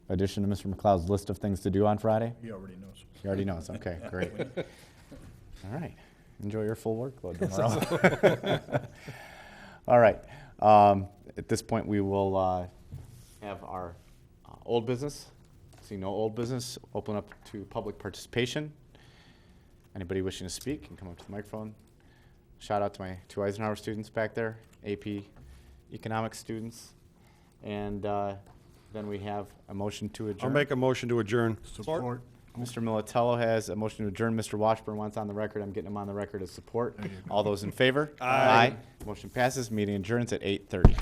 addition to Mr. McLeod's list of things to do on Friday? He already knows. He already knows. Okay, great. All right. Enjoy your full workload tomorrow. All right. At this point, we will have our old business. See no old business. Open up to public participation. Anybody wishing to speak can come up to the microphone. Shout out to my 2 Eisenhower students back there, AP Economics students. And then we have a motion to adjourn. I'll make a motion to adjourn. Support. Mr. Militello has a motion to adjourn. Mr. Washburn wants on the record. I'm getting him on the record as support. All those in favor? Aye. Motion passes. Meeting adjourns at 8:30.